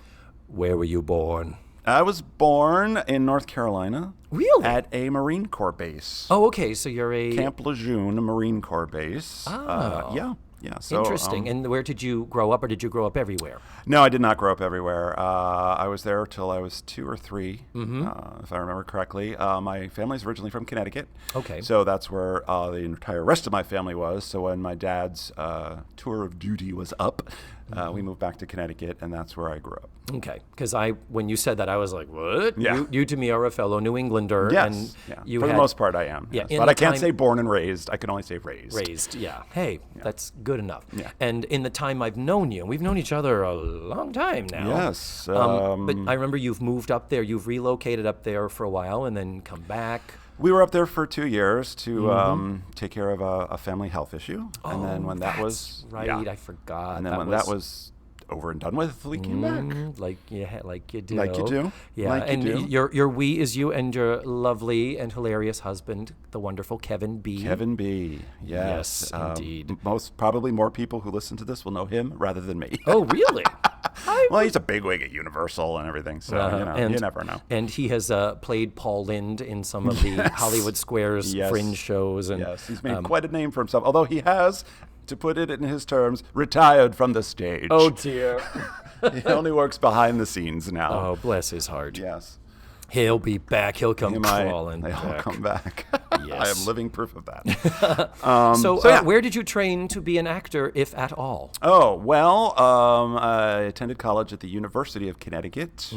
Where were you born? I was born in North Carolina. Really? At a Marine Corps base. Oh, okay. So you're a... Camp Lejeune Marine Corps base. Oh. Yeah. Yeah. So, Interesting. And where did you grow up, or did you grow up everywhere? No, I did not grow up everywhere. I was there till I was 2 or 3, if I remember correctly. My family's originally from Connecticut. Okay. So that's where the entire rest of my family was. So when my dad's tour of duty was up, we moved back to Connecticut, and that's where I grew up. Okay, because when you said that, I was like, "What? Yeah. You to me are a fellow New Englander." Yes. And Yeah. you For the had most part, I am. Yeah, Yes. in But the I can't time- say born and raised. I can only say raised. raised. Yeah. Hey, that's good enough. Yeah. And in the time I've known you, and we've known each other a long time now. Yes. But I remember you've moved up there. You've relocated up there for a while, and then come back. We were up there for 2 years to take care of a family health issue. And then when that was... Right, yeah. I forgot. And then when that was over and done with, we came back. Like you do. Like you do. Yeah, Like you and do. your we is you and your lovely and hilarious husband, the wonderful Kevin B. Kevin B. Yes, Yes. indeed. Probably more people who listen to this will know him rather than me. Oh, really? Well, he's a bigwig at Universal and everything, so you never know. And he has played Paul Lynde in some of the Hollywood Squares fringe shows. And yes, he's made quite a name for himself, although he has, to put it in his terms, retired from the stage. oh dear. He only works behind the scenes now. Oh, bless his heart. Yes. He'll be back. He'll come They crawling all back. come back. Yes. I am living proof of that. Where did you train to be an actor, if at all? Oh, well, I attended college at the University of Connecticut.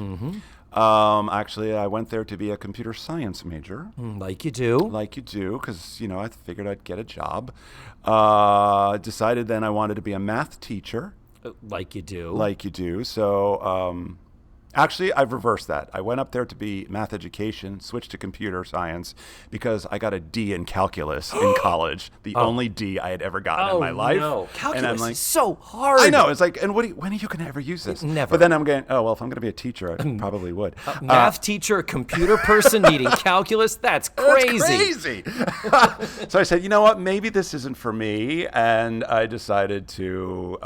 Actually, I went there to be a computer science major. Like you do. Like you do, because, I figured I'd get a job. Decided then I wanted to be a math teacher. Like you do. Like you do. So, actually, I've reversed that. I went up there to be math education, switched to computer science, because I got a D in calculus in college. The only D I had ever gotten in my life. No. Calculus and I'm like, is so hard. I know. It's like, and when are you going to ever use this? Never. But then I'm going, oh, well, if I'm going to be a teacher, I probably would. Math teacher, computer person needing calculus? That's crazy. That's crazy. So I said, you know what? Maybe this isn't for me. And I decided to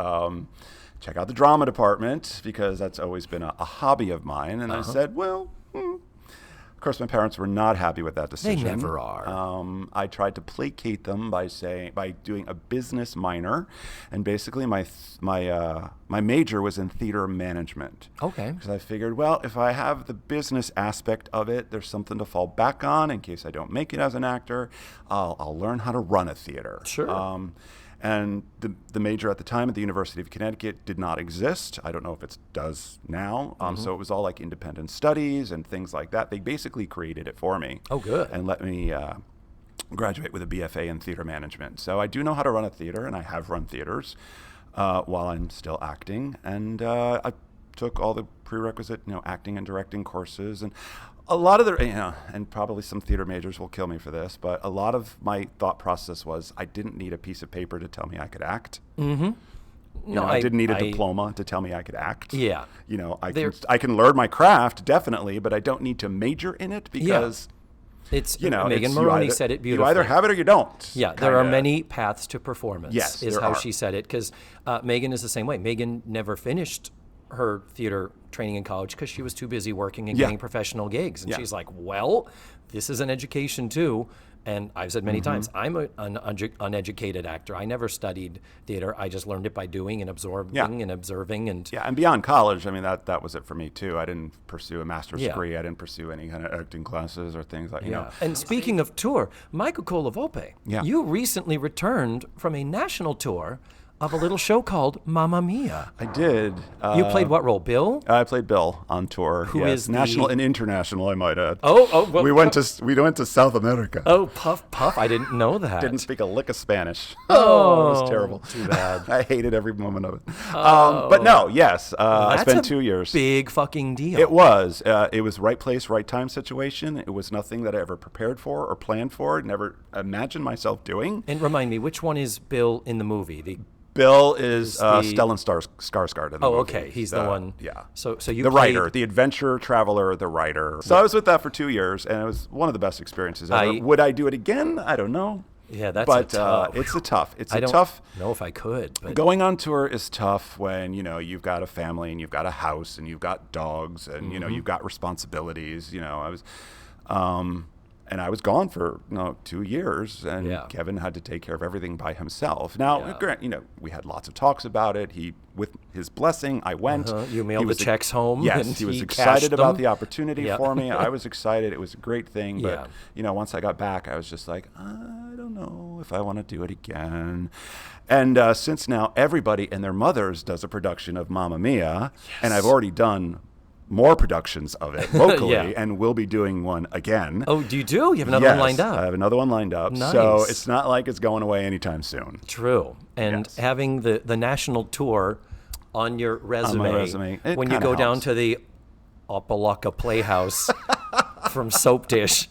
check out the drama department, because that's always been a hobby of mine. And I said, well, of course, my parents were not happy with that decision. They never are. I tried to placate them by doing a business minor, and basically my major was in theater management. Okay. Because I figured, well, if I have the business aspect of it, there's something to fall back on in case I don't make it as an actor. I'll learn how to run a theater. Sure. And the major at the time at the University of Connecticut did not exist. I don't know if it does now. So it was all like independent studies and things like that. They basically created it for me. Oh, good. And let me graduate with a BFA in theater management. So I do know how to run a theater, and I have run theaters while I'm still acting. And I took all the prerequisite, acting and directing courses, and a lot of and probably some theater majors will kill me for this, but a lot of my thought process was I didn't need a piece of paper to tell me I could act. I didn't need a diploma to tell me I could act. Yeah. I can learn my craft, definitely, but I don't need to major in it, because it's Megan Maroney said it beautifully. You either have it or you don't. Yeah, there are many paths to performance. Yes, is there how are. she said it, because Megan is the same way. Megan never finished her theater training in college because she was too busy working and getting professional gigs. And she's like, well, this is an education too. And I've said many times, I'm an uneducated actor. I never studied theater. I just learned it by doing and absorbing and observing. And and beyond college, I mean, that was it for me too. I didn't pursue a master's degree. I didn't pursue any kind of acting classes or things like, And speaking of tour, Michael Colavolpe, you recently returned from a national tour of a little show called Mamma Mia. I did. You played what role, Bill? I played Bill on tour. Who is national and international, I might add. Well, we went to South America. Oh, Puff. I didn't know that. Didn't speak a lick of Spanish. Oh, it was terrible. Too bad. I hated every moment of it. But no, yes, I spent 2 years. Big fucking deal. It was. It was right place, right time situation. It was nothing that I ever prepared for or planned for. Never imagined myself doing. And remind me, which one is Bill in the movie? Bill is Stellan Skarsgård in the movie. Okay, he's the one. Yeah. So you the played... writer, the adventure traveler, the writer. So I was with that for 2 years, and it was one of the best experiences ever. Would I do it again? I don't know. Yeah, that's tough. It's tough. I don't know if I could. But... Going on tour is tough when you've got a family and you've got a house and you've got dogs and you've got responsibilities. I was. And I was gone for 2 years, and Yeah. Kevin had to take care of everything by himself. Now, Yeah. we had lots of talks about it. With his blessing, I went. You mailed He the was checks home. Yes, and he was cashed excited about them. the opportunity Yeah. for me. I was excited. It was a great thing. But, Yeah. Once I got back, I was just like, I don't know if I want to do it again. And since now everybody and their mothers does a production of Mamma Mia, and I've already done more productions of it locally, Yeah. and we'll be doing one again. Oh, do you do? You have another one lined up. I have another one lined up. Nice. So it's not like it's going away anytime soon. True. And Yes. having the national tour on your resume, it when you kinda go down helps. to the Opalaka Playhouse from Soap Dish.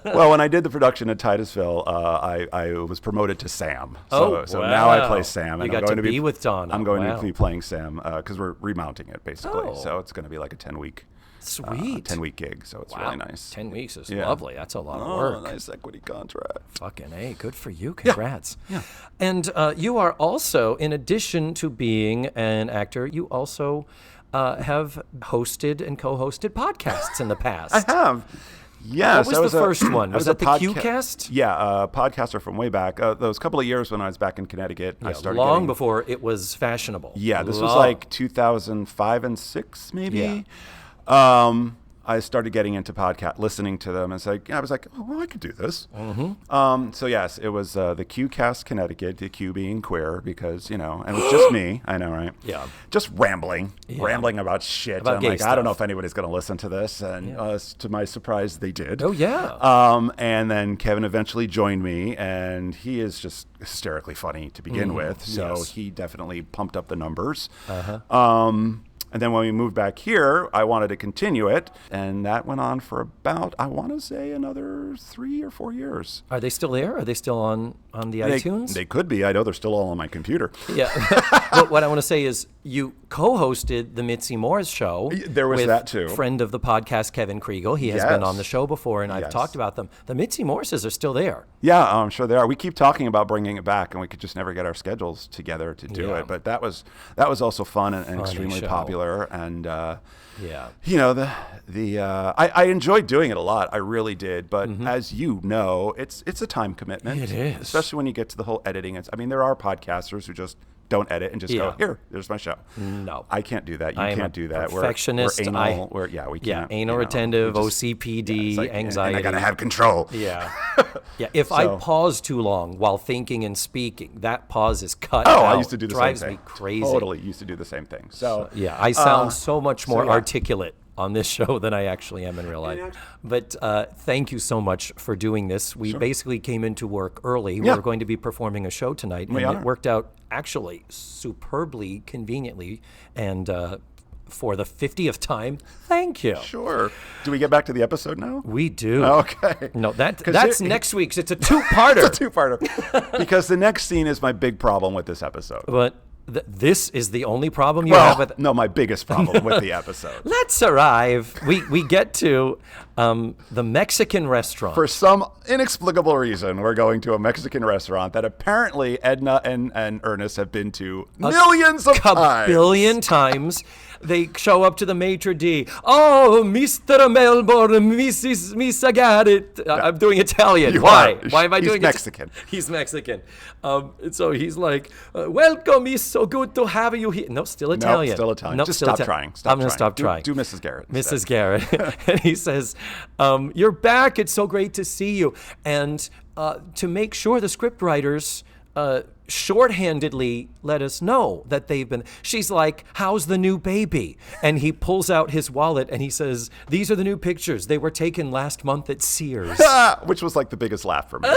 Well, when I did the production at Titusville, I was promoted to Sam. So now I play Sam. You And got I'm going to be with Donna. I'm going Wow. to be playing Sam because we're remounting it, basically. Oh. So it's going to be like a 10-week. Sweet. 10-week gig, so it's Wow. really nice. 10 weeks is Yeah. lovely. That's a lot of work. Nice equity contract. Fucking A. Good for you. Congrats. Yeah. And you are also, in addition to being an actor, you also have hosted and co-hosted podcasts in the past. I have. Yes. What was the first one? Was that the podca- QCast? Yeah, a podcaster from way back. Those couple of years when I was back in Connecticut, I started long getting, before it was fashionable. Yeah, this was Long. like 2005 and 6, maybe. I started getting into podcast, listening to them, and I was like, oh, well, I could do this. Mm-hmm. So yes, it was the QCast Connecticut, the Q being queer, because and it was just me. I know, right? Yeah. Just rambling about shit. About I'm gay like, I don't know stuff. if anybody's going to listen to this, and to my surprise, they did. Oh, yeah. And then Kevin eventually joined me, and he is just hysterically funny to begin with. So yes. he definitely pumped up the numbers. Uh-huh. And then when we moved back here, I wanted to continue it. And that went on for about, I want to say, another 3 or 4 years. Are they still there? Are they still on the iTunes? They could be. I know they're still all on my computer. Yeah. But what I want to say is you co-hosted the Mitzi Moore's show. There was with that too. Friend of the podcast, Kevin Kriegel. He has been on the Yes. show before, and I've Yes. talked about them. The Mitzi Morses are still there. Yeah, I'm sure they are. We keep talking about bringing it back, and we could just never get our schedules together to do Yeah. it. But that was also fun and extremely show. popular. And Yeah. I enjoyed doing it a lot. I really did. But as you know, it's a time commitment. It is. Especially when you get to the whole editing. There are podcasters who just don't edit and just go, here, there's my show. No. I can't do that. You I am can't a do that. perfectionist. We're anal. We can't. Anal retentive, OCPD, it's like, anxiety. And I got to have control. Yeah. Yeah. If I So- pause too long while thinking and speaking, that pause is cut out. I used to do the Drives same thing. me crazy. Totally used to do the same thing. So Yeah, I sound so much more yeah. articulate on this show than I actually am in real life. But thank you so much for doing this. We basically came into work early. Yeah. We're going to be performing a show tonight, and are. it worked out actually superbly conveniently. And for the 50th time, thank you. Sure. Do we get back to the episode now? We do. Okay. No, that's next week's. It's a two-parter. It's a two-parter. Because the next scene is my big problem with this episode. But this is the only problem you have with. No, my biggest problem with the episode. Let's arrive. We get to the Mexican restaurant. For some inexplicable reason, we're going to a Mexican restaurant that apparently Edna and Ernest have been to millions of times. Billion times. They show up to the maitre d'. Oh, Mr. Melbourne, Miss Agarit. I'm doing Italian. You Why? are. Why am I He's doing Mexican. He's Mexican. And so he's like, welcome, it's so good to have you here. No, still Italian. No, still Italian. Nope, Just still stop trying. I'm going to stop trying. Do Mrs. Garrett. instead. Mrs. Garrett. And he says, you're back. It's so great to see you. And to make sure the script writers shorthandedly let us know that they've been, she's like, how's the new baby? And he pulls out his wallet and he says, these are the new pictures. They were taken last month at Sears. Which was like the biggest laugh for me.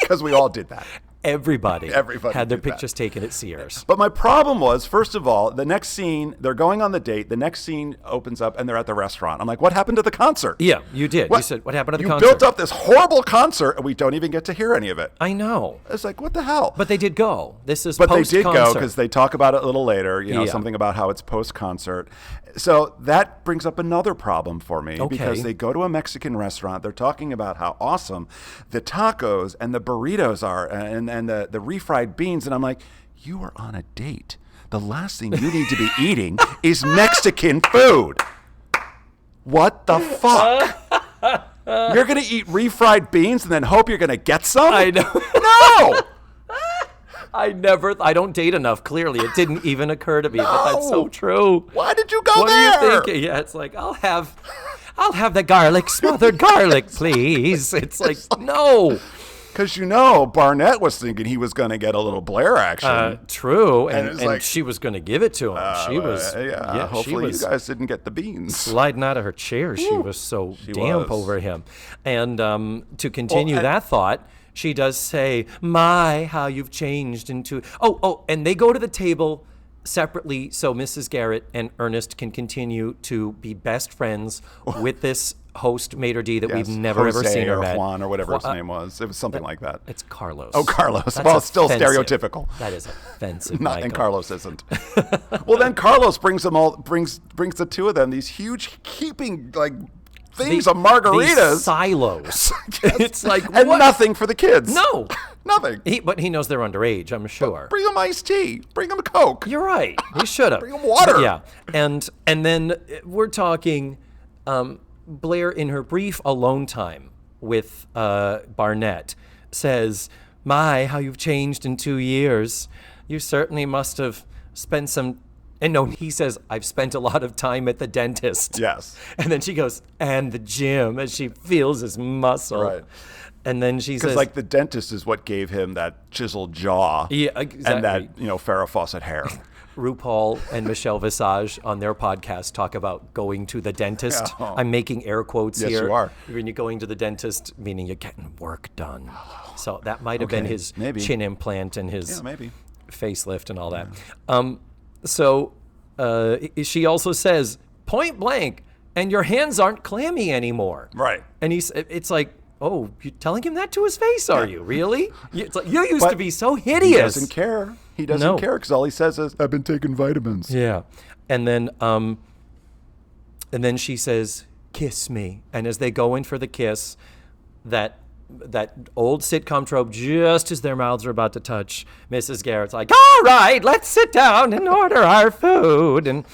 Because we all did that. Everybody had their did that. pictures taken at Sears. But my problem was, first of all, the next scene, they're going on the date. The next scene opens up and they're at the restaurant. I'm like, what happened to the concert? Yeah, you did. You said, what happened to the You concert? built up this horrible concert and we don't even get to hear any of it. I know. It's like, what the hell? But they did go. This is But they post-concert. did go because they talk about it a little later, Yeah. something about how it's post-concert. So that brings up another problem for me because they go to a Mexican restaurant. They're talking about how awesome the tacos and the burritos are and the refried beans. And I'm like, you are on a date. The last thing you need to be eating is Mexican food. What the fuck? You're going to eat refried beans and then hope you're going to get some? I know. No! I don't date enough, clearly. It didn't even occur to me, but that's so No. true. Why did you go What there? are you thinking? Yeah, it's like, I'll have the garlic, smothered garlic, please. It's like, no. Because Barnett was thinking he was going to get a little Blair action. True, And and it's like- she was going to give it to him. She was, hopefully she was you guys didn't get the beans. sliding out of her chair. She was so damp was. over him. And to continue Well, that thought, she does say, "My, how you've changed into." Oh, and they go to the table separately so Mrs. Garrett and Ernest can continue to be best friends with this host maitre d' that we've never ever Jose seen or or met. Juan or whatever his name was. It was something like that. It's Carlos. Oh, Carlos. That's Well, it's still offensive. stereotypical. That is offensive, Not, and Michael. Carlos isn't. Well, then Carlos brings the two of them these huge heaping things of margaritas These silos. It's like, and what? nothing for the kids. No. Nothing. But he knows they're underage, I'm sure. Bring them iced tea. Bring them Coke. You're right. He should have. Bring 'em water. But yeah. And then we're talking Blair in her brief alone time with Barnett says, "My, how you've changed in 2 years. You certainly must have spent some." And no, he says, "I've spent a lot of time at the dentist." Yes. And then she goes, "And the gym," as she feels his muscle. Right. And then she says, Because the dentist is what gave him that chiseled jaw. Yeah, exactly. And that Farrah Fawcett hair. RuPaul and Michelle Visage on their podcast talk about going to the dentist. Yeah. I'm making air quotes Yes, here. you are. When you're going to the dentist, meaning you're getting work done. So that might have been Okay, his maybe. chin implant and his Yeah, maybe. facelift and all that. So she also says, point blank, and your hands aren't clammy anymore. Right. And it's like, oh, you're telling him that to his face, are you? Really? It's like, you used to be so hideous. He doesn't care. He doesn't No. care because all he says is, "I've been taking vitamins." Yeah. And then she says, "Kiss me." And as they go in for the kiss, that old sitcom trope, just as their mouths are about to touch, Mrs. Garrett's like, "All right, let's sit down and order our food." And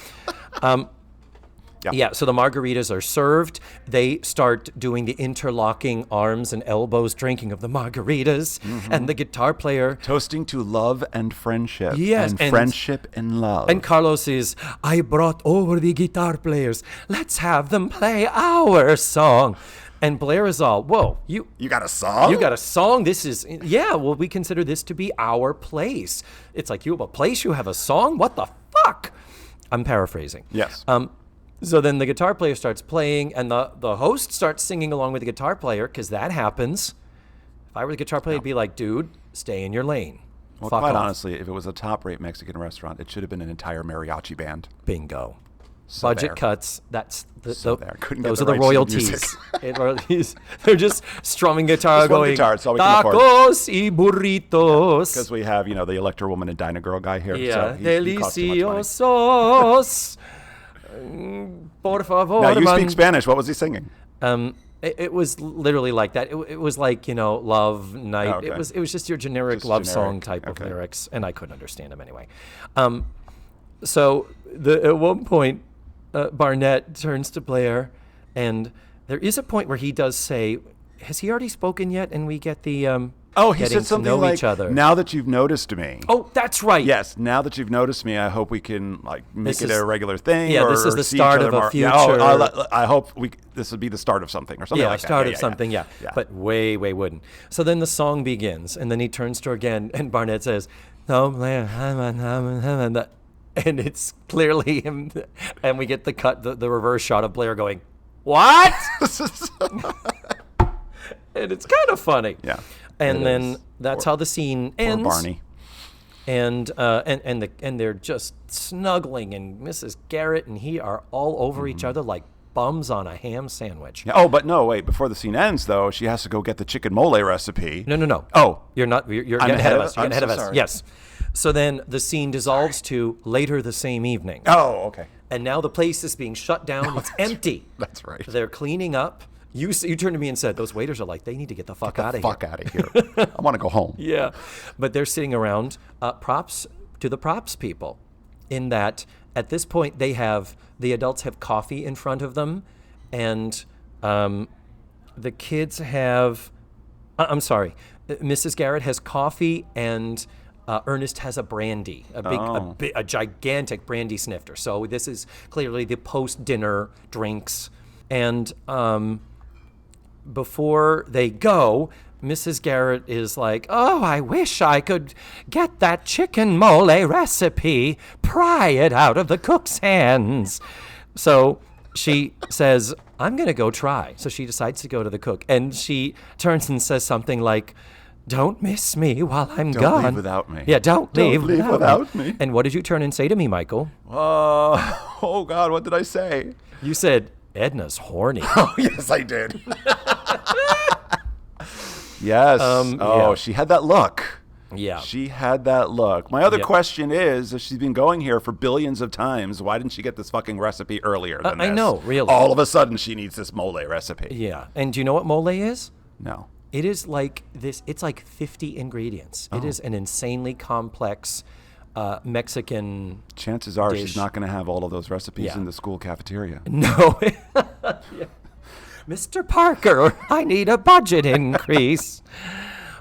yeah, so the margaritas are served. They start doing the interlocking arms and elbows, drinking of the margaritas, and the guitar player. Toasting to love and friendship. Yes, and and- friendship and love. And Carlos is, "I brought over the guitar players. Let's have them play our song." And Blair is all, "Whoa, you you got a song? got a song? This is, yeah, well, we consider this to be our place." It's like, you have a place, you have a song? What the fuck? I'm paraphrasing. Yes. So then the guitar player starts playing, and the host starts singing along with the guitar player, because that happens. If I were the guitar player, I'd be like, "Dude, stay in your lane." Well, Fuck quite off. honestly, if it was a top-rate Mexican restaurant, it should have been an entire mariachi band. Bingo. So Budget there. cuts. That's So there. Couldn't get those the are the right sheet of royalties. music. Royalties. They're just strumming guitar, Just one going guitar, it's all we can afford. tacos y burritos. Because we have, the Electra Woman and Dyna Girl guy here. Yeah, So he costs too much money. deliciosos. Por favor, Now, you man. speak Spanish. What was he singing? It was literally like that. It was like, love night. Oh, okay. It was just your generic Just love generic. song type of Okay. lyrics, and I couldn't understand them anyway. So at one point, Barnett turns to Blair, and there is a point where he does say, "Has he already spoken yet?" And we get the He getting said something to know like, each other. "Now that you've noticed me." Oh, that's right. Yes, now that you've noticed me, I hope we can make This it is- a regular thing. yeah, or, this is or the see start each of other a more. future. Yeah, I hope this would be the start of something or something Yeah, like the start that. of something, yeah. Yeah. But way wouldn't. So then the song begins, and then he turns to her again, and Barnett says, "No, Blair, and it's clearly him, and we get the reverse shot of Blair going, "What?" And it's kind of funny. Yeah, And it then is. that's how the scene Or ends. Barney. And they're just snuggling, and Mrs. Garrett and he are all over each other like bums on a ham sandwich. Yeah, oh, but no, wait. Before the scene ends, though, she has to go get the chicken mole recipe. No. Oh. You're not. You're I'm getting ahead of ahead us. of- You're I'm getting ahead so of us. sorry. Yes. So then the scene dissolves to later the same evening. Oh, okay. And now the place is being shut down. It's empty. That's right. They're cleaning up. You turned to me and said, "Those waiters are like, they need to get the fuck out of here." Fuck out of here. I want to go home. Yeah. But they're sitting around. Props to the props people, in that at this point the adults have coffee in front of them, and The kids have, I'm sorry, Mrs. Garrett has coffee and Ernest has a brandy, a gigantic brandy snifter. So this is clearly the post-dinner drinks. And before they go, Mrs. Garrett is like, oh, I wish I could get that chicken mole recipe, pry it out of the cook's hands. So she says, I'm going to go try. So she decides to go to the cook. And she turns and says something like, don't miss me while I'm gone. Don't leave without me. Yeah, don't leave without me. And what did you turn and say to me, Michael? Oh, God, what did I say? You said, Edna's horny. Oh, yes, I did. Yes. Yeah. She had that look. Yeah. She had that look. My other question is, if she's been going here for billions of times, why didn't she get this fucking recipe earlier than this? I know, really. All of a sudden, she needs this mole recipe. Yeah. And do you know what mole is? No. It is like this. It's like 50 ingredients. It is an insanely complex Mexican Chances are dish. she's not going to have all of those recipes Yeah. in the school cafeteria. No. Yeah. Mr. Parker, I need a budget increase.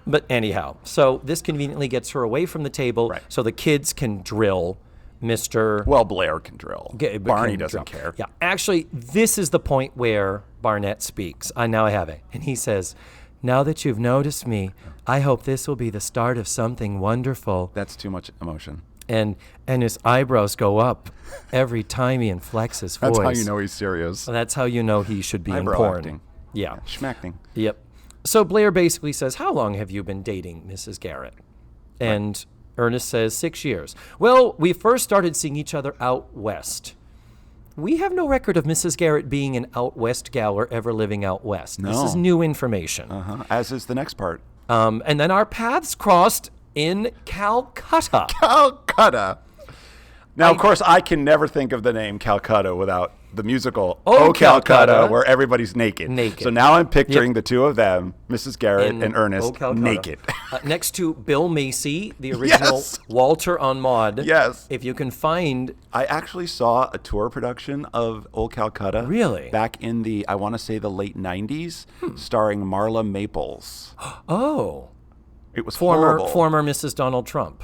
But anyhow, so this conveniently gets her away from the table so the kids can drill Mr. Well, Blair can drill. Barney doesn't drill. care. Yeah, actually, this is the point where Barnett speaks. Now I have it. And he says, now that you've noticed me, I hope this will be the start of something wonderful. That's too much emotion. And his eyebrows go up every time he inflects his voice. That's how you know he's serious. That's how you know he should be Eyebrow in porn. acting. Yeah. Schmacting. Yep. So Blair basically says, how long have you been dating Mrs. Garrett? And Ernest says, 6 years. Well, we first started seeing each other out west. We have no record of Mrs. Garrett being an out west gal or ever living out west. No. This is new information. As is the next part. And then our paths crossed in Calcutta. Calcutta. Now, of course, I can never think of the name Calcutta without the musical Oh, Calcutta, Calcutta, where everybody's naked. Naked. So now I'm picturing the two of them, Mrs. Garrett in and Ernest, Oh, Calcutta. naked. Next to Bill Macy, the original Yes. Walter on Maude. Yes. If you can find... I actually saw a tour production of Old Calcutta. Really? Back in the, I want to say the late 90s, starring Marla Maples. Oh. It was horrible. Former Mrs. Donald Trump.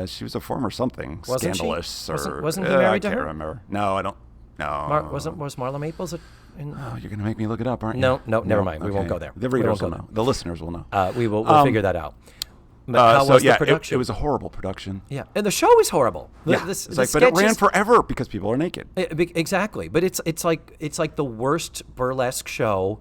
She was a former something. Wasn't she? Scandalous. Wasn't he married to I her? can't remember. No, I don't. No. Was Marla Maples? Oh, you're going to make me look it up, aren't you? No, never mind. We won't go there. The We readers won't will go know. The listeners will know. We'll figure that out. But how was the production? It was a horrible production. Yeah, and the show is horrible. It's like, but it ran forever because people are naked. Exactly, but it's like the worst burlesque show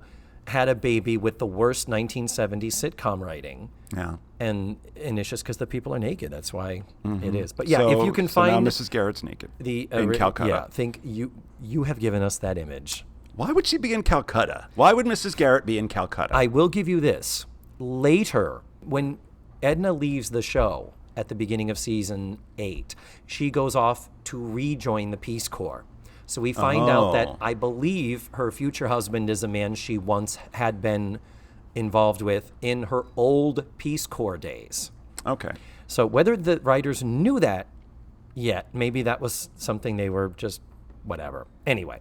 had a baby with the worst 1970s sitcom writing. Yeah. And it's just because the people are naked. That's why it is. But yeah, if you can so find now Mrs. Garrett's naked in Calcutta. Yeah, think you have given us that image. Why would she be in Calcutta? Why would Mrs. Garrett be in Calcutta? I will give you this. Later, when Edna leaves the show at the beginning of season 8, she goes off to rejoin the Peace Corps. So we find out that I believe her future husband is a man she once had been involved with in her old Peace Corps days. Okay. So whether the writers knew that yet, maybe that was something they were just whatever. Anyway,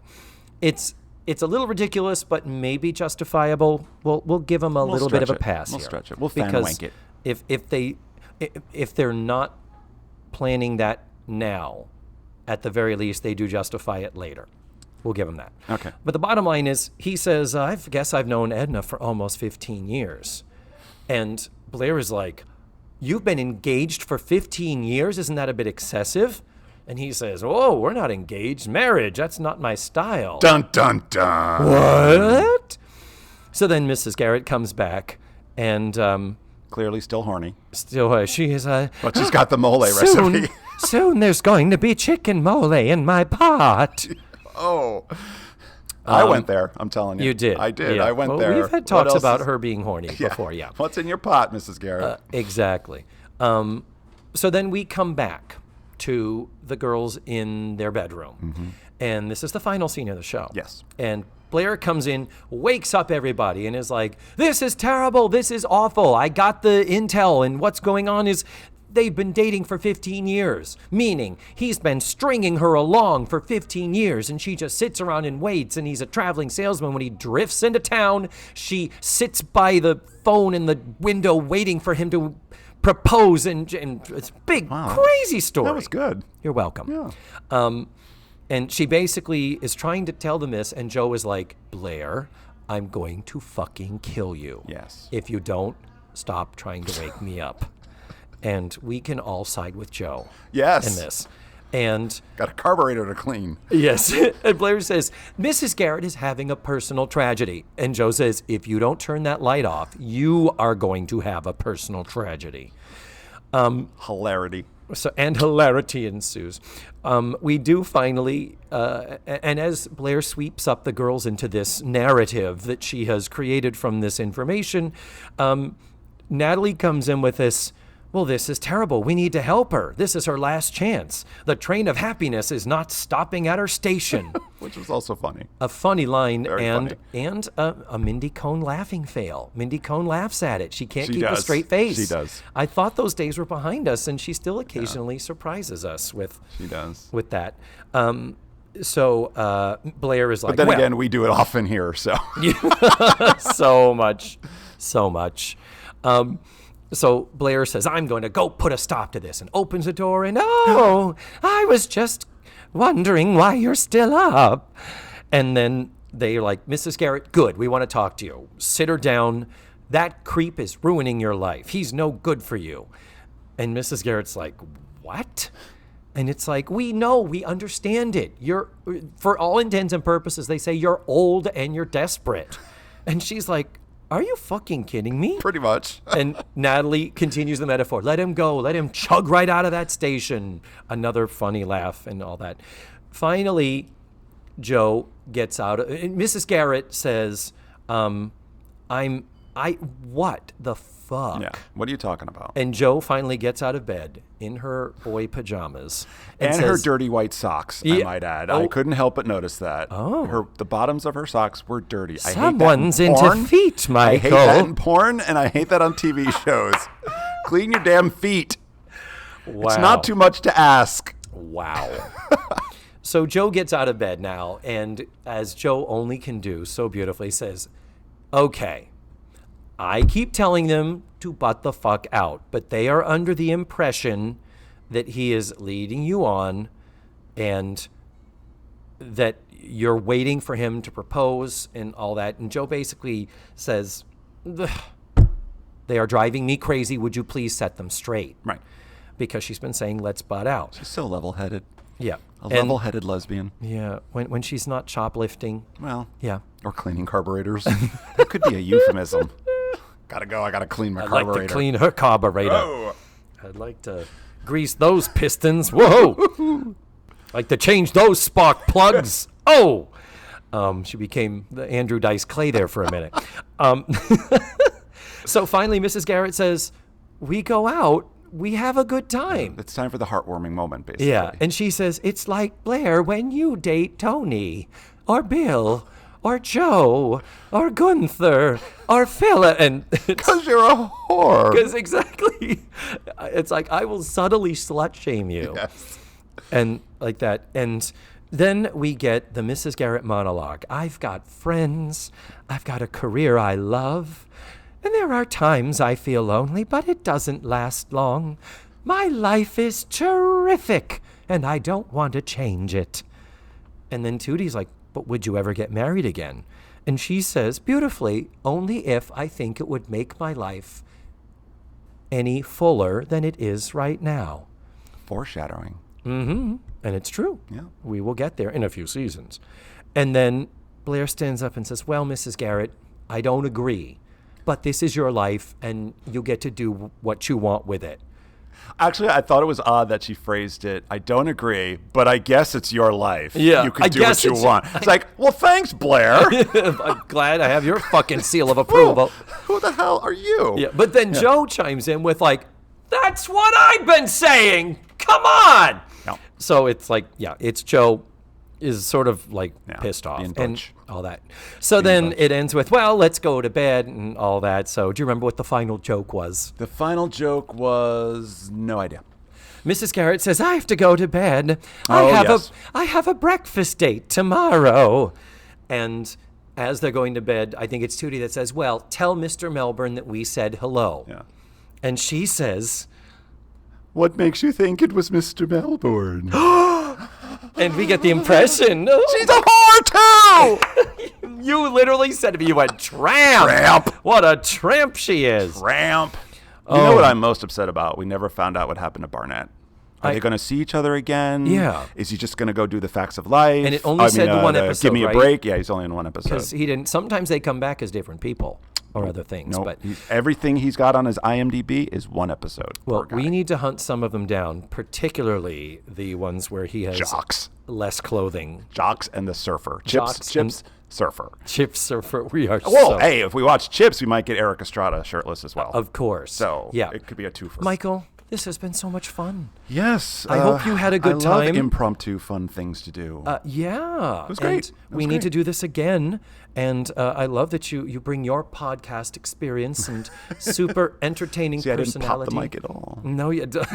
it's a little ridiculous, but maybe justifiable. We'll give them a little bit of a pass We'll here. stretch it. We'll fan wank it. If they're not planning that now, at the very least, they do justify it later. We'll give him that. Okay. But the bottom line is, he says, I guess I've known Edna for almost 15 years. And Blair is like, you've been engaged for 15 years? Isn't that a bit excessive? And he says, oh, we're not engaged. Marriage, that's not my style. Dun, dun, dun. What? So then Mrs. Garrett comes back and... Clearly still horny. She is... But she's got the mole recipe. Soon there's going to be chicken mole in my pot. Oh. I went there, I'm telling you. You did. I did. Yeah. I went there. We've had talks about her being horny before, yeah. What's in your pot, Mrs. Garrett? Exactly. So then we come back to the girls in their bedroom. Mm-hmm. And this is the final scene of the show. Yes. And Blair comes in, wakes up everybody, and is like, this is terrible. This is awful. I got the intel, and what's going on is they've been dating for 15 years, meaning he's been stringing her along for 15 years, and she just sits around and waits, and he's a traveling salesman. When he drifts into town, she sits by the phone in the window waiting for him to propose, and it's a big, crazy story. That was good. You're welcome. Yeah. And she basically is trying to tell them this, and Joe is like, Blair, I'm going to fucking kill you. Yes. If you don't stop trying to wake me up. And we can all side with Joe. Yes. In this. And got a carburetor to clean. Yes. And Blair says, Mrs. Garrett is having a personal tragedy. And Joe says, if you don't turn that light off, you are going to have a personal tragedy. Hilarity. So, and hilarity ensues. We do finally, and as Blair sweeps up the girls into this narrative that she has created from this information, Natalie comes in with this, well, this is terrible. We need to help her. This is her last chance. The train of happiness is not stopping at her station. Which was also funny. A funny line. Very and funny. A Mindy Cohn laughing fail. Mindy Cohn laughs at it. She can't keep a does. straight face. She does. I thought those days were behind us, and she still occasionally surprises us with that. So Blair is like, but then again, we do it often here, so. so much. So Blair says, I'm going to go put a stop to this, and opens the door, and I was just wondering why you're still up. And then they're like, Mrs. Garrett, good, we want to talk to you. Sit her down. That creep is ruining your life. He's no good for you. And Mrs. Garrett's like, what? And it's like, we know, we understand it. You're, for all intents and purposes, they say you're old and you're desperate. And she's like, are you fucking kidding me? Pretty much. And Natalie continues the metaphor. Let him go. Let him chug right out of that station. Another funny laugh and all that. Finally, Joe gets out. And Mrs. Garrett says, what the fuck? Yeah. What are you talking about? And Joe finally gets out of bed in her boy pajamas. And says, her dirty white socks, I might add. I couldn't help but notice that. The bottoms of her socks were dirty. Someone's I hate that in porn. into feet, Michael. I hate that in porn, and I hate that on TV shows. Clean your damn feet. Wow. It's not too much to ask. Wow. So Joe gets out of bed now, and as Joe only can do so beautifully, says, okay, I keep telling them to butt the fuck out, but they are under the impression that he is leading you on and that you're waiting for him to propose and all that. And Joe basically says, they are driving me crazy. Would you please set them straight? Right. Because she's been saying, let's butt out. She's so level-headed. Yeah. A level-headed lesbian. Yeah. When she's not shoplifting. Well. Yeah. Or cleaning carburetors. That could be a euphemism. Gotta go. I gotta clean my carburetor. I'd like to clean her carburetor. Whoa. I'd like to grease those pistons. Whoa. Like to change those spark plugs. Oh. She became the Andrew Dice Clay there for a minute. So finally, Mrs. Garrett says, we go out. We have a good time. It's time for the heartwarming moment, basically. Yeah. And she says, it's like, Blair, when you date Tony or Bill or Joe, or Gunther, or Phil, and because you're a whore. Because exactly, it's like I will subtly slut shame you, yes, and like that. And then we get the Mrs. Garrett monologue. I've got friends, I've got a career I love, and there are times I feel lonely, but it doesn't last long. My life is terrific, and I don't want to change it. And then Tootie's like, but would you ever get married again? And she says beautifully, only if I think it would make my life any fuller than it is right now. Foreshadowing. Mm-hmm. And it's true. Yeah. We will get there in a few seasons. And then Blair stands up and says, well, Mrs. Garrett, I don't agree, but this is your life and you get to do what you want with it. Actually, I thought it was odd that she phrased it, I don't agree, but I guess it's your life. Yeah, you can do what you want. It's like, well, thanks, Blair. I'm glad I have your fucking seal of approval. Who the hell are you? Yeah, but then Joe chimes in with like, that's what I've been saying. Come on. No. So it's like, yeah, it's Joe is sort of like Yeah, pissed off being and butch. all that. So then it ends with, well, let's go to bed and all that. So do you remember what the final joke was? The final joke was no idea. Mrs. Garrett says, I have to go to bed. Oh, yes. I have a breakfast date tomorrow. And as they're going to bed, I think it's Tootie that says, well, tell Mr. Melbourne that we said hello. Yeah. And she says, What makes you think it was Mr. Melbourne? and we get the impression, She's a whore too! you literally said to me, you went, tramp. Tramp. What a tramp she is. Tramp. You know what I'm most upset about? We never found out what happened to Barnett. Are they going to see each other again? Yeah. Is he just going to go do the facts of life? And it only said the one episode, Give me a right? break. Yeah, he's only in one episode. Because he didn't. Sometimes they come back as different people or other things. No, But everything he's got on his IMDb is one episode. well, Poor guy. we need to hunt some of them down, particularly the ones where he has Jocks. less clothing. Jocks and the surfer. Jocks Chips, Surfer. Chips Surfer, we are Well, so... hey, if we watch Chips, we might get Eric Estrada shirtless as well. Of course. So yeah. it could be a twofer. Michael, this has been so much fun. Yes. I hope you had a good I love time. impromptu fun things to do. Yeah. It was great. And we need to do this again. And I love that you bring your podcast experience and super entertaining See, I didn't personality. pop the mic at all. No, you don't.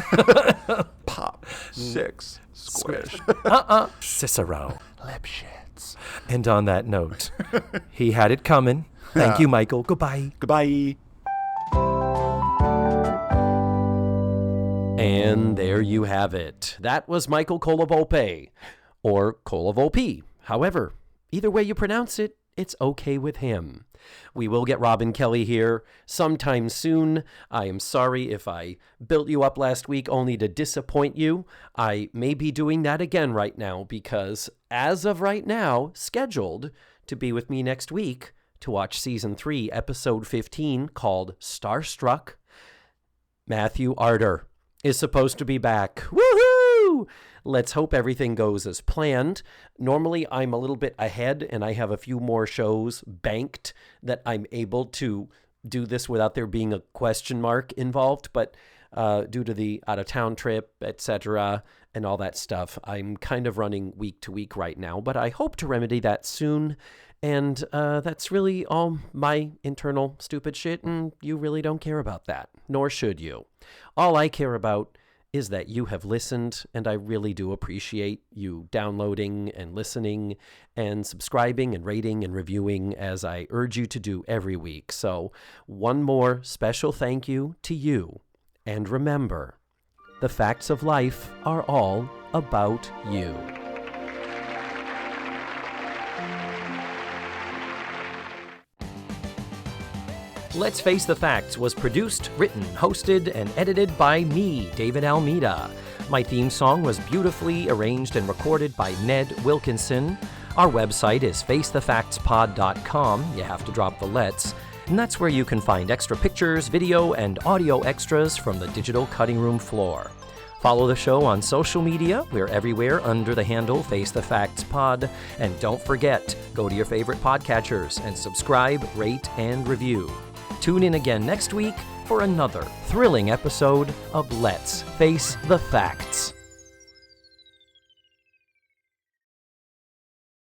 Pop. 6. Squish. Cicero. Lip shits. And on that note, he had it coming. Thank you, Michael. Goodbye. Goodbye. And there you have it. That was Michael Colavolpe, or Colavolpe. However, either way you pronounce it, it's okay with him. We will get Robin Kelly here sometime soon. I am sorry if I built you up last week only to disappoint you. I may be doing that again right now because, as of right now, scheduled to be with me next week to watch Season 3, Episode 15, called Starstruck, Matthew Arter is supposed to be back. Woohoo! Let's hope everything goes as planned. Normally, I'm a little bit ahead, and I have a few more shows banked that I'm able to do this without there being a question mark involved. But due to the out-of-town trip, etc., and all that stuff, I'm kind of running week to week right now. But I hope to remedy that soon. And that's really all my internal stupid shit, and you really don't care about that, nor should you. All I care about is that you have listened, and I really do appreciate you downloading and listening and subscribing and rating and reviewing as I urge you to do every week. So one more special thank you to you. And remember, the facts of life are all about you. Let's Face the Facts was produced, written, hosted, and edited by me, David Almeida. My theme song was beautifully arranged and recorded by Ned Wilkinson. Our website is facethefactspod.com. You have to drop the let's. And that's where you can find extra pictures, video, and audio extras from the digital cutting room floor. Follow the show on social media. We're everywhere under the handle Face the Facts Pod. And don't forget, go to your favorite podcatchers and subscribe, rate, and review. Tune in again next week for another thrilling episode of Let's Face the Facts.